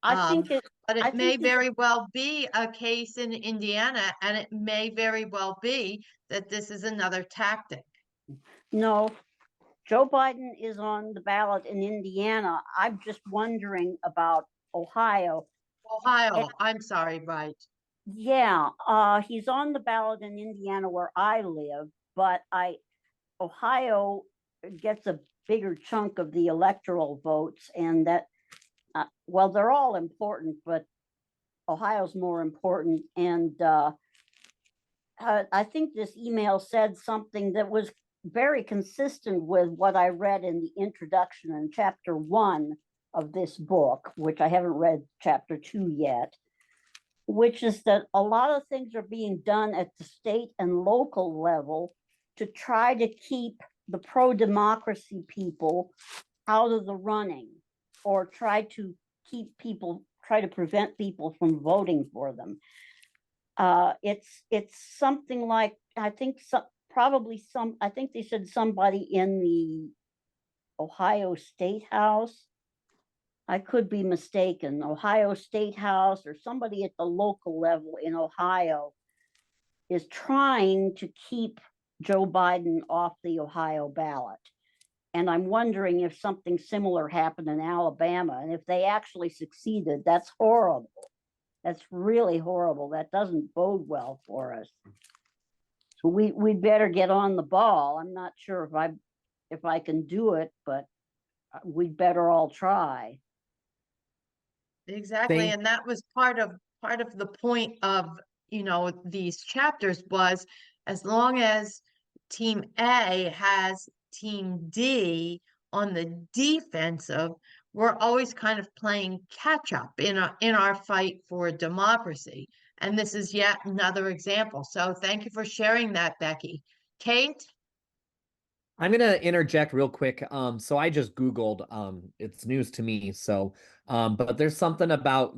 But it may very well be a case in Indiana, and it may very well be that this is another tactic. No, Joe Biden is on the ballot in Indiana. I'm just wondering about Ohio. Ohio, I'm sorry, right. Yeah, he's on the ballot in Indiana where I live, but Ohio gets a bigger chunk of the electoral votes, and that, well, they're all important, but Ohio's more important. And I think this email said something that was very consistent with what I read in the introduction in chapter 1 of this book, which I haven't read chapter 2 yet, which is that a lot of things are being done at the state and local level to try to keep the pro-democracy people out of the running, or try to prevent people from voting for them. It's something like, I think I think they said somebody in the Ohio State House. I could be mistaken, Ohio State House or somebody at the local level in Ohio is trying to keep Joe Biden off the Ohio ballot. And I'm wondering if something similar happened in Alabama. And if they actually succeeded, that's horrible. That's really horrible. That doesn't bode well for us. So we'd better get on the ball. I'm not sure if I can do it, but we'd better all try. Exactly, and that was part of the point of, these chapters was, as long as team A has team D on the defensive, we're always kind of playing catch up in our fight for democracy. And this is yet another example. So thank you for sharing that, Becky. Kate? I'm gonna interject real quick. So I just Googled, it's news to me. So, but there's something about,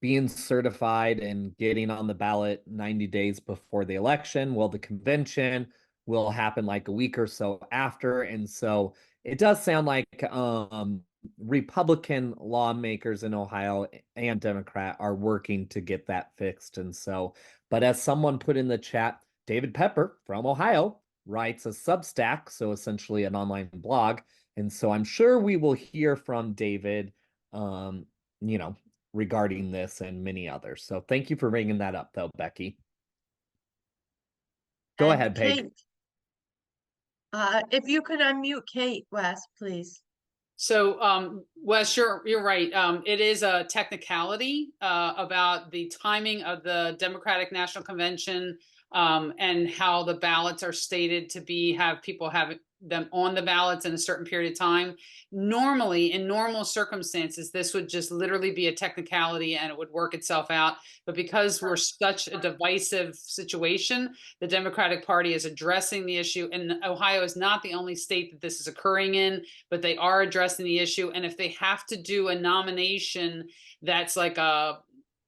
being certified and getting on the ballot 90 days before the election. Well, the convention will happen like a week or so after. And so it does sound like Republican lawmakers in Ohio and Democrat are working to get that fixed. And so, but as someone put in the chat, David Pepper from Ohio writes a Substack, so essentially an online blog. And so I'm sure we will hear from David, regarding this and many others. So thank you for bringing that up, though, Becky. Go ahead, Paige. Kate, if you could unmute Kate West, please. So, Wes, you're right. It is a technicality about the timing of the Democratic National Convention and how the ballots are stated to have people have them on the ballots in a certain period of time. Normally, in normal circumstances, this would just literally be a technicality and it would work itself out. But because we're such a divisive situation, the Democratic Party is addressing the issue. And Ohio is not the only state that this is occurring in, but they are addressing the issue. And if they have to do a nomination that's like a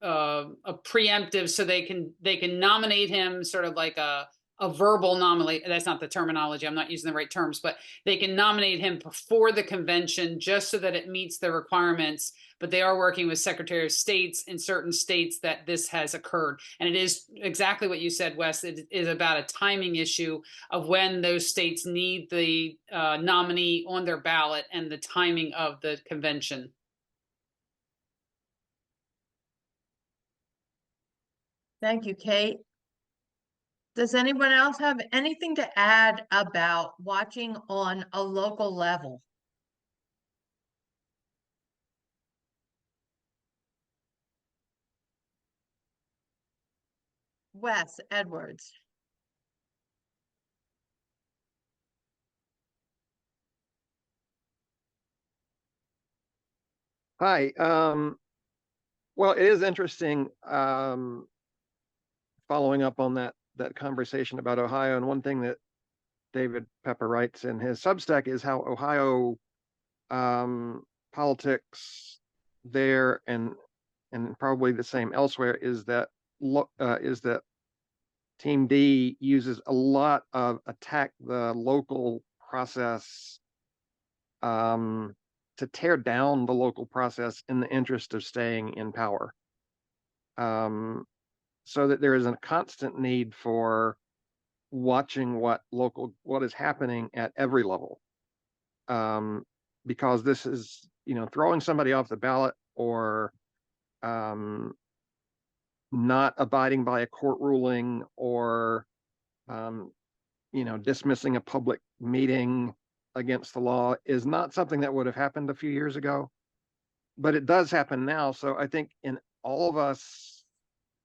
preemptive, so they can nominate him sort of like a verbal nominate. That's not the terminology. I'm not using the right terms, but they can nominate him before the convention just so that it meets the requirements. But they are working with Secretary of States in certain states that this has occurred. And it is exactly what you said, Wes. It is about a timing issue of when those states need the nominee on their ballot and the timing of the convention. Thank you, Kate. Does anyone else have anything to add about watching on a local level? Wes Edwards. Hi. Well, it is interesting following up on that conversation about Ohio. And one thing that David Pepper writes in his Substack is how Ohio politics there and probably the same elsewhere is that Team D uses a lot of attack the local process to tear down the local process in the interest of staying in power. So that there is a constant need for watching what is happening at every level. Because this is, throwing somebody off the ballot or not abiding by a court ruling or, dismissing a public meeting against the law is not something that would have happened a few years ago, but it does happen now. So I think in all of us,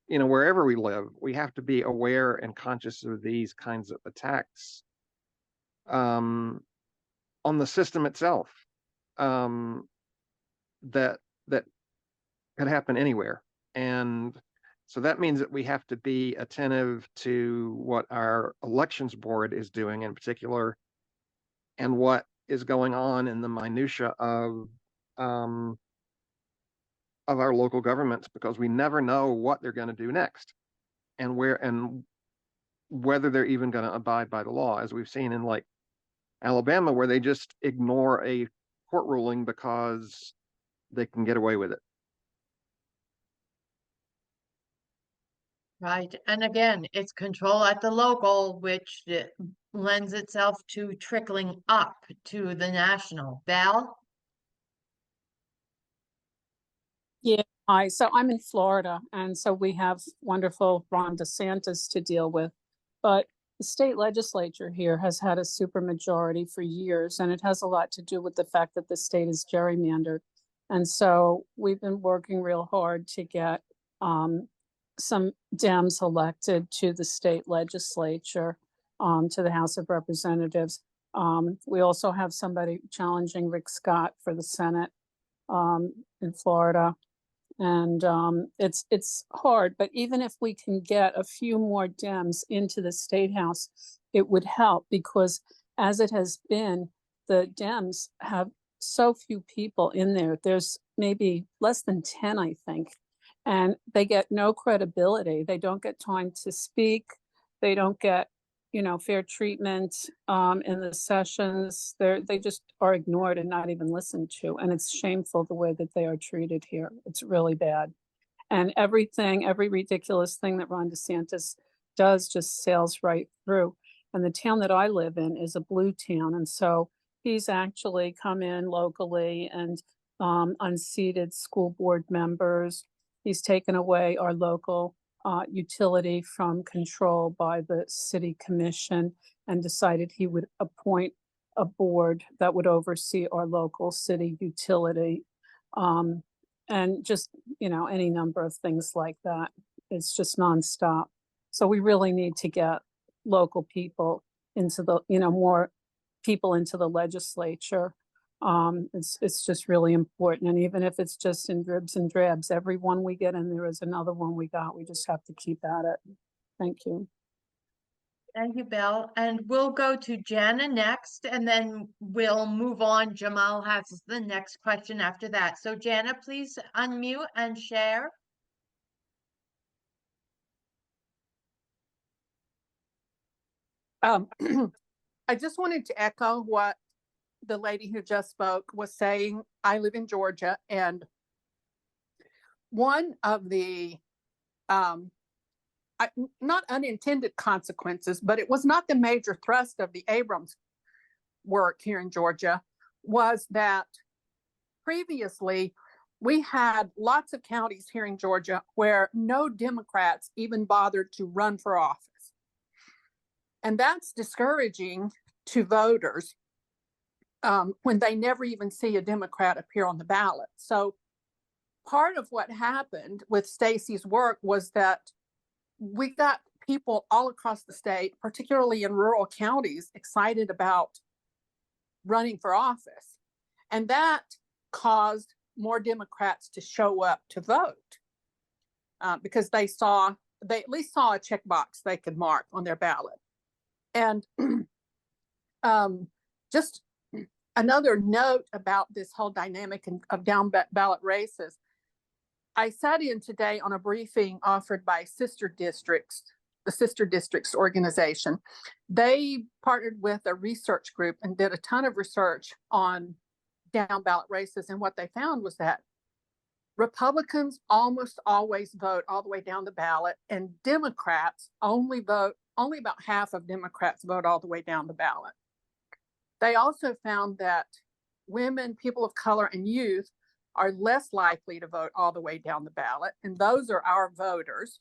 wherever we live, we have to be aware and conscious of these kinds of attacks on the system itself, that could happen anywhere. And so that means that we have to be attentive to what our elections board is doing in particular, and what is going on in the minutia of our local governments, because we never know what they're going to do next, and whether they're even going to abide by the law, as we've seen in like Alabama, where they just ignore a court ruling because they can get away with it. Right. And again, it's control at the local, which lends itself to trickling up to the national. Val? Yeah, hi. So I'm in Florida, and so we have wonderful Ron DeSantis to deal with. But the state legislature here has had a supermajority for years, and it has a lot to do with the fact that the state is gerrymandered. And so we've been working real hard to get some Dems elected to the state legislature, to the House of Representatives. We also have somebody challenging Rick Scott for the Senate in Florida. And it's hard, but even if we can get a few more Dems into the State House, it would help, because as it has been, the Dems have so few people in there. There's maybe less than 10, I think, and they get no credibility. They don't get time to speak. They don't get, fair treatment in the sessions. They just are ignored and not even listened to. And it's shameful the way that they are treated here. It's really bad. And every ridiculous thing that Ron DeSantis does just sails right through. And the town that I live in is a blue town. And so he's actually come in locally and unseated school board members. He's taken away our local utility from control by the city commission, and decided he would appoint a board that would oversee our local city utility. And just, any number of things like that. It's just nonstop. So we really need to get local people into the, more people into the legislature. It's just really important. And even if it's just in dribs and drabs, every one we get in there is another one we got. We just have to keep at it. Thank you. Thank you, Bill. And we'll go to Jana next, and then we'll move on. Jamal has the next question after that. So Jana, please unmute and share. I just wanted to echo what the lady who just spoke was saying. I live in Georgia, and one of the not unintended consequences, but it was not the major thrust of the Abrams work here in Georgia, was that previously we had lots of counties here in Georgia where no Democrats even bothered to run for office. And that's discouraging to voters when they never even see a Democrat appear on the ballot. So part of what happened with Stacey's work was that we got people all across the state, particularly in rural counties, excited about running for office. And that caused more Democrats to show up to vote because they at least saw a checkbox they could mark on their ballot. And just another note about this whole dynamic of down ballot races. I sat in today on a briefing offered by Sister Districts, the Sister Districts organization. They partnered with a research group and did a ton of research on down ballot races. And what they found was that Republicans almost always vote all the way down the ballot, and Democrats only about half of Democrats vote all the way down the ballot. They also found that women, people of color, and youth are less likely to vote all the way down the ballot, and those are our voters.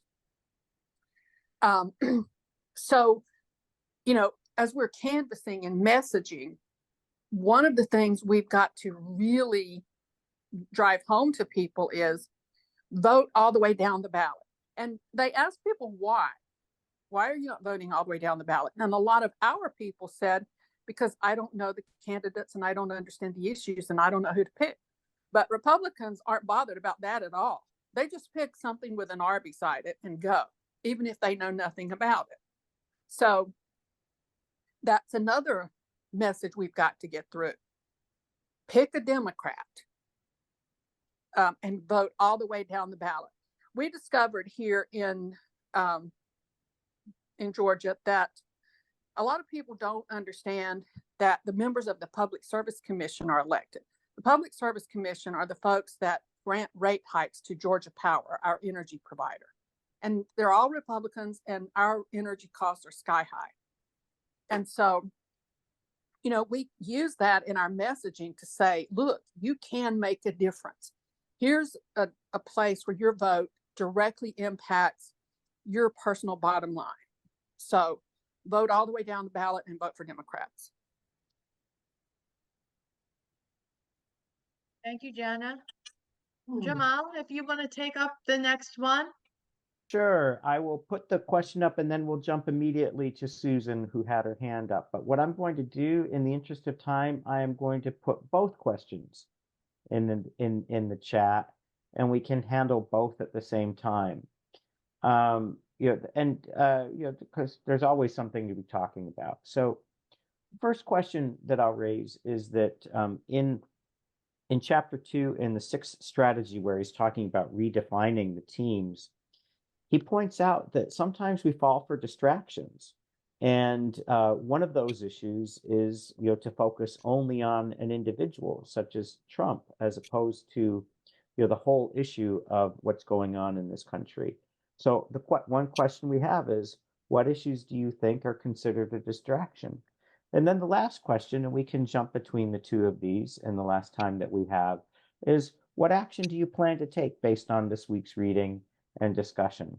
So, you know, as we're canvassing and messaging, one of the things we've got to really drive home to people is vote all the way down the ballot. And they ask people why. Why are you not voting all the way down the ballot? And a lot of our people said, because I don't know the candidates and I don't understand the issues and I don't know who to pick. But Republicans aren't bothered about that at all. They just pick something with an R beside it and go, even if they know nothing about it. So that's another message we've got to get through. Pick a Democrat and vote all the way down the ballot. We discovered here in Georgia that a lot of people don't understand that the members of the Public Service Commission are elected. The Public Service Commission are the folks that grant rate hikes to Georgia Power, our energy provider. And they're all Republicans, and our energy costs are sky high. And so, you know, we use that in our messaging to say, look, you can make a difference. Here's a place where your vote directly impacts your personal bottom line. So vote all the way down the ballot and vote for Democrats. Thank you, Jana. Jamal, if you want to take up the next one. Sure, I will put the question up and then we'll jump immediately to Susan, who had her hand up. But what I'm going to do, in the interest of time, I am going to put both questions in the chat, and we can handle both at the same time. You know, because there's always something to be talking about. So, first question that I'll raise is that in chapter 2, in the 6th strategy, where he's talking about redefining the teams, he points out that sometimes we fall for distractions. And one of those issues is, you know, to focus only on an individual such as Trump, as opposed to, you know, the whole issue of what's going on in this country. So the one question we have is, what issues do you think are considered a distraction? And then the last question, and we can jump between the two of these in the last time that we have, is what action do you plan to take based on this week's reading and discussion?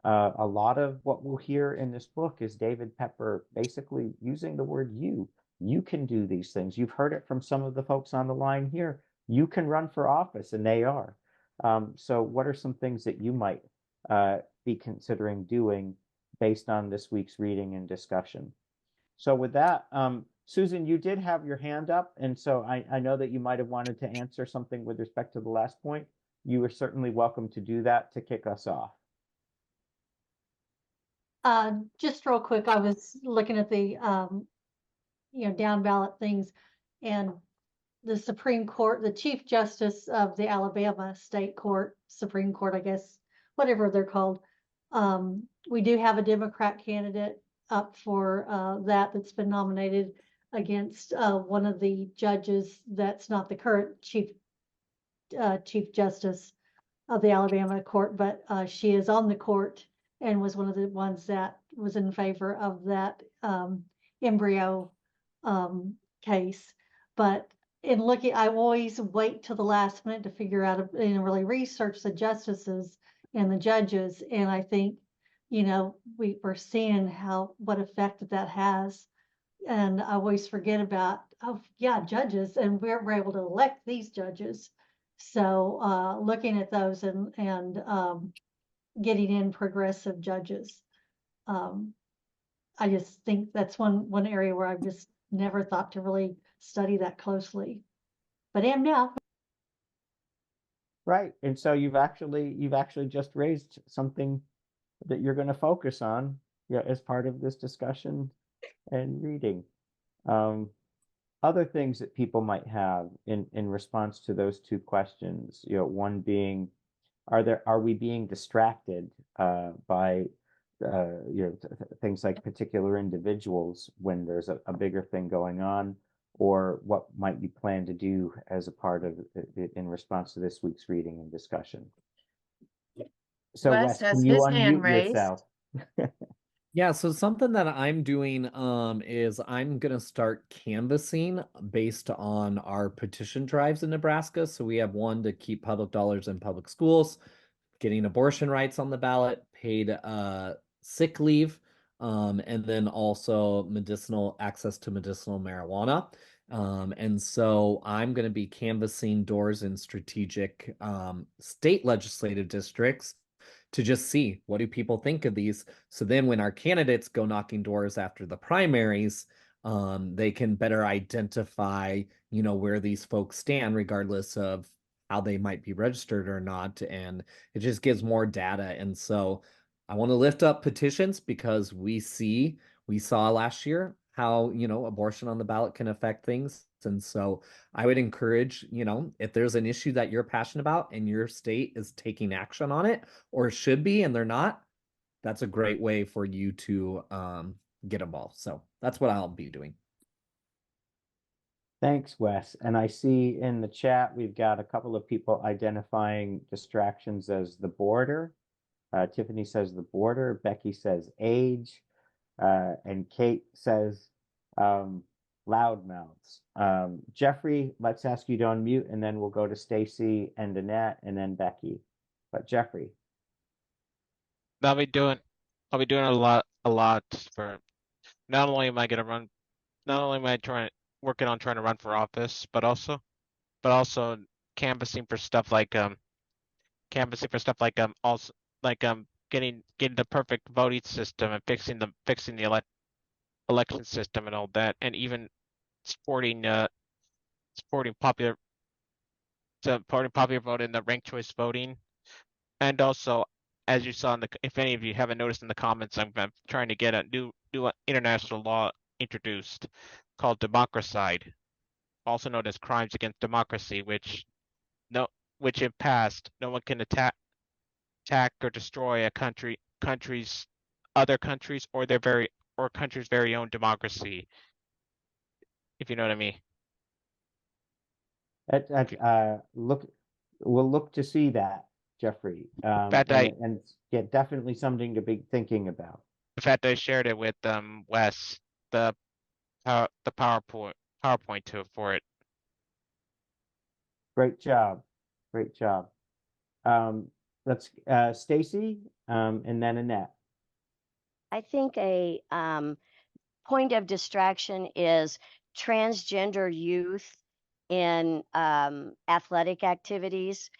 A lot of what we'll hear in this book is David Pepper basically using the word you. You can do these things. You've heard it from some of the folks on the line here. You can run for office, and they are. So what are some things that you might be considering doing based on this week's reading and discussion? So with that, Susan, you did have your hand up, and so I know that you might have wanted to answer something with respect to the last point. You are certainly welcome to do that to kick us off. Just real quick, I was looking at the you know, down ballot things, and the Supreme Court, the Chief Justice of the Alabama State Court, Supreme Court, I guess, whatever they're called. We do have a Democrat candidate up for that's been nominated against one of the judges that's not the current Chief Justice of the Alabama court, but she is on the court and was one of the ones that was in favor of that embryo case. But in looking, I always wait till the last minute to figure out and really research the justices and the judges. And I think, you know, we're seeing what effect that has. And I always forget about, oh yeah, judges, and we're able to elect these judges. So looking at those and getting in progressive judges. I just think that's one area where I've just never thought to really study that closely, but am now. Right, and so you've actually just raised something that you're going to focus on, yeah, as part of this discussion and reading. Other things that people might have in response to those two questions, you know, one being, are we being distracted by you know, things like particular individuals when there's a bigger thing going on, or what might you plan to do as a part of in response to this week's reading and discussion? So Wes has can you his hand unmute raised. yourself? Yeah, so something that I'm doing is I'm gonna start canvassing based on our petition drives in Nebraska. So we have one to keep public dollars in public schools, getting abortion rights on the ballot, paid sick leave, and then also medicinal access to medicinal marijuana. And so I'm going to be canvassing doors in strategic state legislative districts to just see what do people think of these. So then when our candidates go knocking doors after the primaries, they can better identify, where these folks stand, regardless of how they might be registered or not. And it just gives more data. And so I want to lift up petitions because we saw last year how, abortion on the ballot can affect things. And so I would encourage, if there's an issue that you're passionate about and your state is taking action on it or should be, and they're not, that's a great way for you to get involved. So that's what I'll be doing. Thanks, Wes. And I see in the chat, we've got a couple of people identifying distractions as the border. Tiffany says the border, Becky says age, and Kate says loudmouths. Jeffrey, let's ask you to unmute, and then we'll go to Stacy and Annette, and then Becky. But Jeffrey. I'll be doing a lot for, not only am I working on trying to run for office, but also canvassing for stuff like also like getting the perfect voting system and fixing the election system and all that, and even supporting popular vote in the ranked choice voting. And also, as you saw if any of you haven't noticed in the comments, I'm trying to get a new international law introduced called Democracide, also known as Crimes Against Democracy, which if passed, no one can attack or destroy other countries or country's very own democracy, if you know what I mean. We'll look to see that, Jeffrey. And yeah, definitely something to be thinking about. In fact, I shared it with Wes, the PowerPoint for it. Great job. Let's Stacy, and then Annette. I think a point of distraction is transgender youth in athletic activities.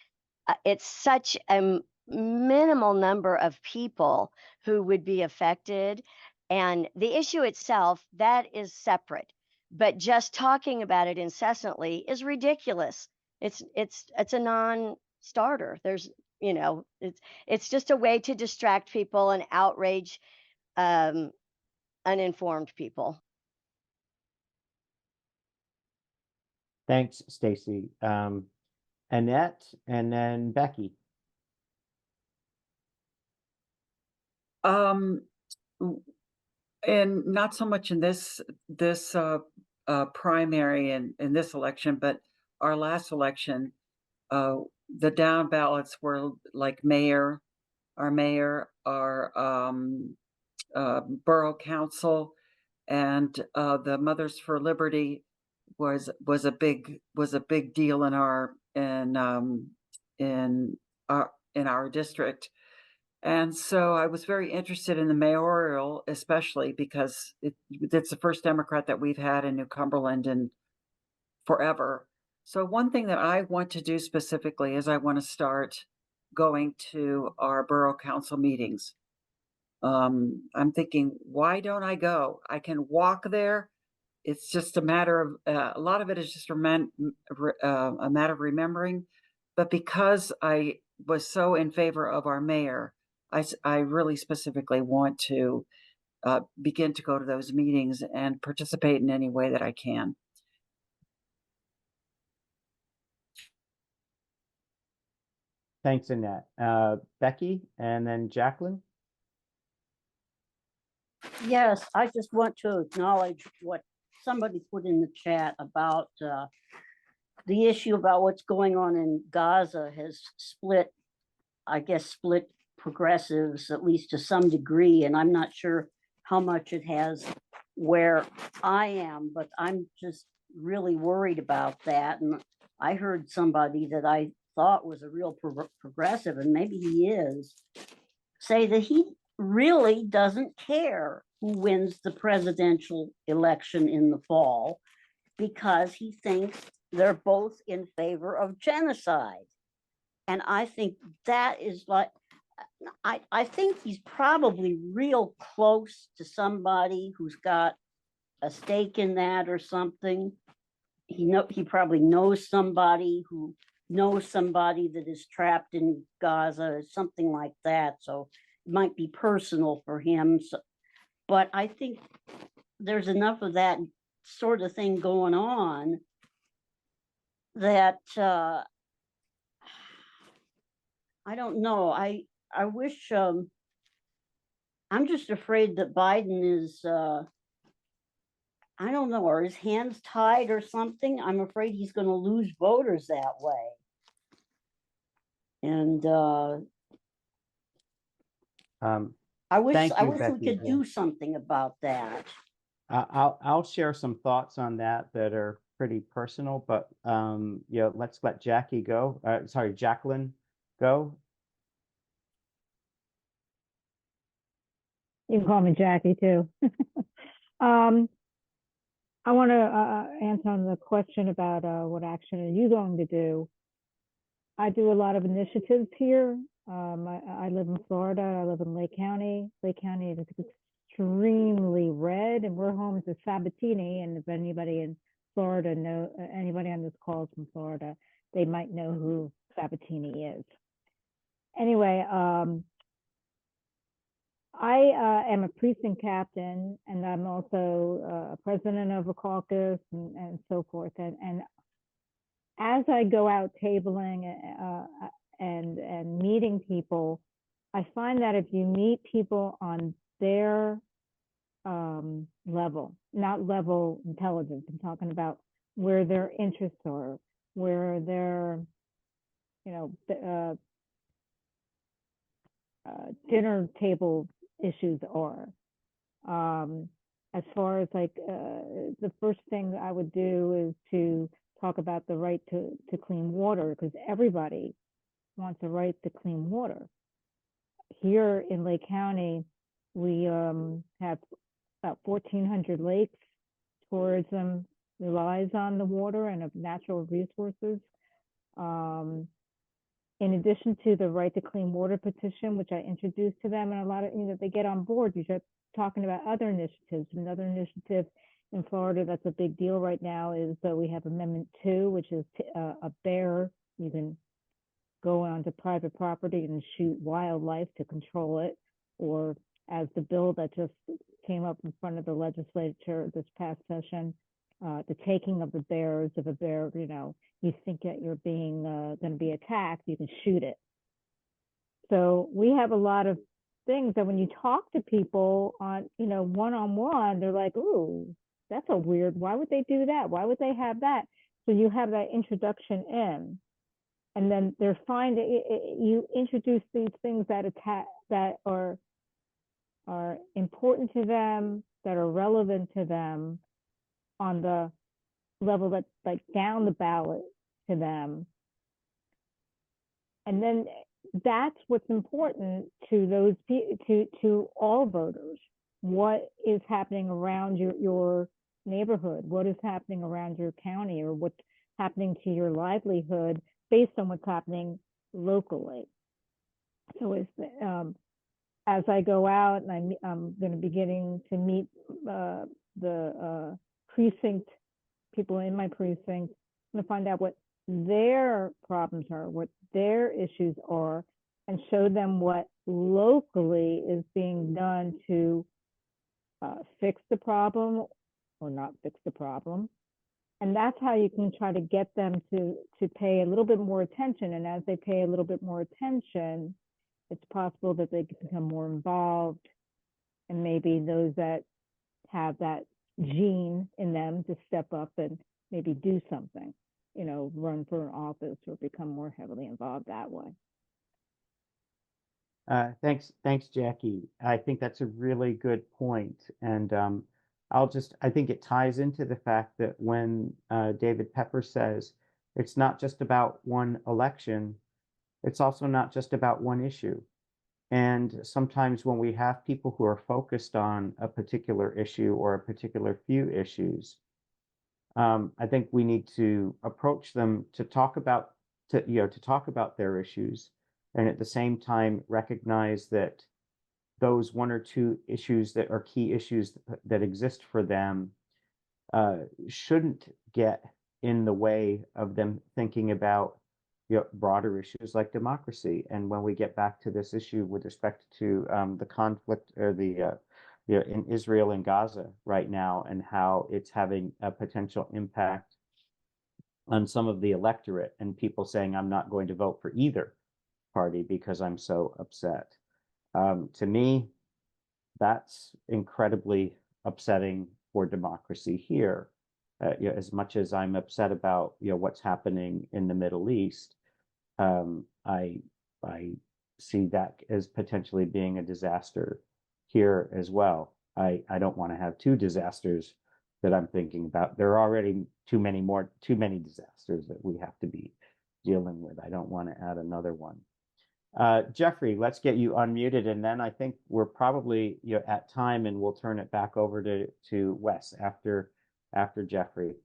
It's such a minimal number of people who would be affected, and the issue itself, that is separate. But just talking about it incessantly is ridiculous. It's a non-starter. There's, it's just a way to distract people and outrage uninformed people. Thanks, Stacy. Annette, and then Becky. And not so much in this primary and in this election, but our last election, the down ballots were like our mayor, our borough council, and the Mothers for Liberty was a big deal in our district. And so I was very interested in the mayoral, especially because it's the first Democrat that we've had in New Cumberland in forever. So one thing that I want to do specifically is I want to start going to our borough council meetings. I'm thinking, why don't I go? I can walk there. It's just a matter of, a lot of it is just a matter of remembering. But because I was so in favor of our mayor, I really specifically want to begin to go to those meetings and participate in any way that I can. Thanks, Annette. Becky, and then Jacqueline. Yes, I just want to acknowledge what somebody put in the chat about the issue about what's going on in Gaza has split progressives, at least to some degree, and I'm not sure how much it has where I am, but I'm just really worried about that. And I heard somebody that I thought was a real progressive, and maybe he is, say that he really doesn't care who wins the presidential election in the fall because he thinks they're both in favor of genocide. And I think that is like, I think he's probably real close to somebody who's got a stake in that or something. He probably knows somebody who knows somebody that is trapped in Gaza, something like that. So it might be personal for him. So, but I think there's enough of that sort of thing going on that I don't know. I wish, I'm just afraid that Biden is, I don't know, are his hands tied or something? I'm afraid he's going to lose voters that way. And I wish Thank you, we Becky. could Yeah. do something about that. I'll share some thoughts on that are pretty personal, but yeah, let's let Jackie go. Sorry, Jacqueline go. You can call me Jackie too. I want to answer on the question about what action are you going to do. I do a lot of initiatives here. I live in Florida. I live in Lake County. Lake County is extremely red, and we're home to Sabatini. And if anybody in Florida anybody on this call is from Florida, they might know who Sabatini is. Anyway, I am a precinct captain, and I'm also a president of a caucus and so forth. And as I go out tabling and meeting people, I find that if you meet people on their level, not level intelligence, I'm talking about where their interests are, where their, dinner table issues are. As far as like the first thing I would do is to talk about the right to clean water, because everybody wants a right to clean water. Here in Lake County, we have about 1,400 lakes. Tourism relies on the water and of natural resources. In addition to the right to clean water petition, which I introduced to them, and a lot of, they get on board. You start talking about other initiatives. Another initiative in Florida that's a big deal right now is that we have Amendment 2, which is a bear. You can go onto private property and shoot wildlife to control it, or as the bill that just came up in front of the legislature this past session, the taking of the bears. If a bear, you think that you're being going to be attacked, you can shoot it. So we have a lot of things that when you talk to people on, one-on-one, they're like, ooh, that's a weird, why would they do that? Why would they have that? So you have that introduction in, and then they're fine. You introduce these things that are important to them, that are relevant to them on the level that's like down the ballot to them. And then that's what's important to those to all voters. What is happening around your neighborhood? What is happening around your county, or what's happening to your livelihood based on what's happening locally? So as I go out, and I'm going to be getting to meet the precinct people in my precinct, I'm going to find out what their problems are, what their issues are, and show them what locally is being done to fix the problem or not fix the problem. And that's how you can try to get them to pay a little bit more attention. And as they pay a little bit more attention, it's possible that they can become more involved, and maybe those that have that gene in them to step up and maybe do something, run for an office or become more heavily involved that way. Thanks, Jackie. I think that's a really good point. And I think it ties into the fact that when David Pepper says it's not just about one election, it's also not just about one issue. And sometimes when we have people who are focused on a particular issue or a particular few issues, I think we need to approach them to talk about their issues, and at the same time recognize that those one or two issues that are key issues that exist for them shouldn't get in the way of them thinking about broader issues like democracy. And when we get back to this issue with respect to the conflict or the in Israel and Gaza right now, and how it's having a potential impact on some of the electorate, and people saying, I'm not going to vote for either party because I'm so upset. To me, that's incredibly upsetting for democracy here. As much as I'm upset about what's happening in the Middle East, I see that as potentially being a disaster here as well. I don't want to have two disasters that I'm thinking about. There are already too many disasters that we have to be dealing with. I don't want to add another one. Jeffrey, let's get you unmuted, and then I think we're probably at time, and we'll turn it back over to Wes after Jeffrey.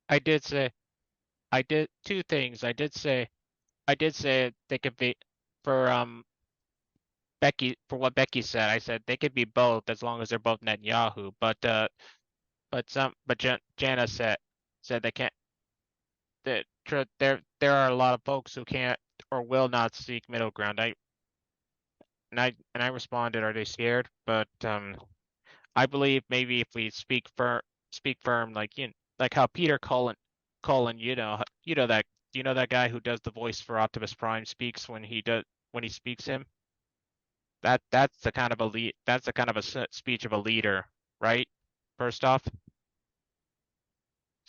I did two things. I did say they could be for Becky, for what Becky said. I said they could be both as long as they're both Netanyahu. But Jana said they can't. That there are a lot of folks who can't or will not seek middle ground. I responded, are they scared? But I believe maybe if we speak firm, like how Peter Cullen, you know that guy who does the voice for Optimus Prime speaks when he speaks him. That's the kind of a speech of a leader, right? First off, is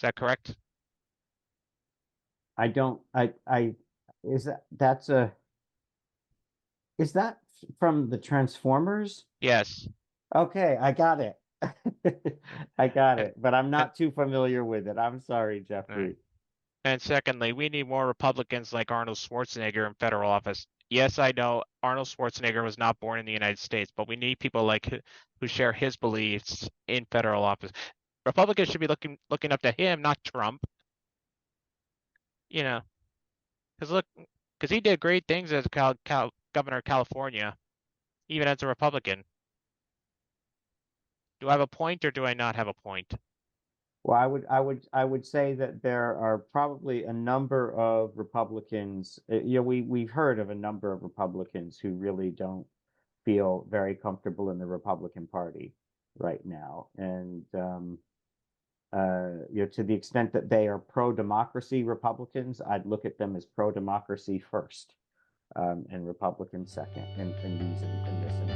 that correct? I don't. Is that from the Transformers? Yes. Okay, I got it. I got it, but I'm not too familiar with it. I'm sorry, Jeffrey. And secondly, we need more Republicans like Arnold Schwarzenegger in federal office. Yes, I know Arnold Schwarzenegger was not born in the United States, but we need people like who share his beliefs in federal office. Republicans should be looking up to him, not Trump. Because he did great things as governor of California, even as a Republican. Do I have a point, or do I not have a point? Well, I would say that there are probably a number of Republicans. We've heard of a number of Republicans who really don't feel very comfortable in the Republican Party right now, and to the extent that they are pro-democracy Republicans, I'd look at them as pro-democracy first, and Republicans second in this analysis.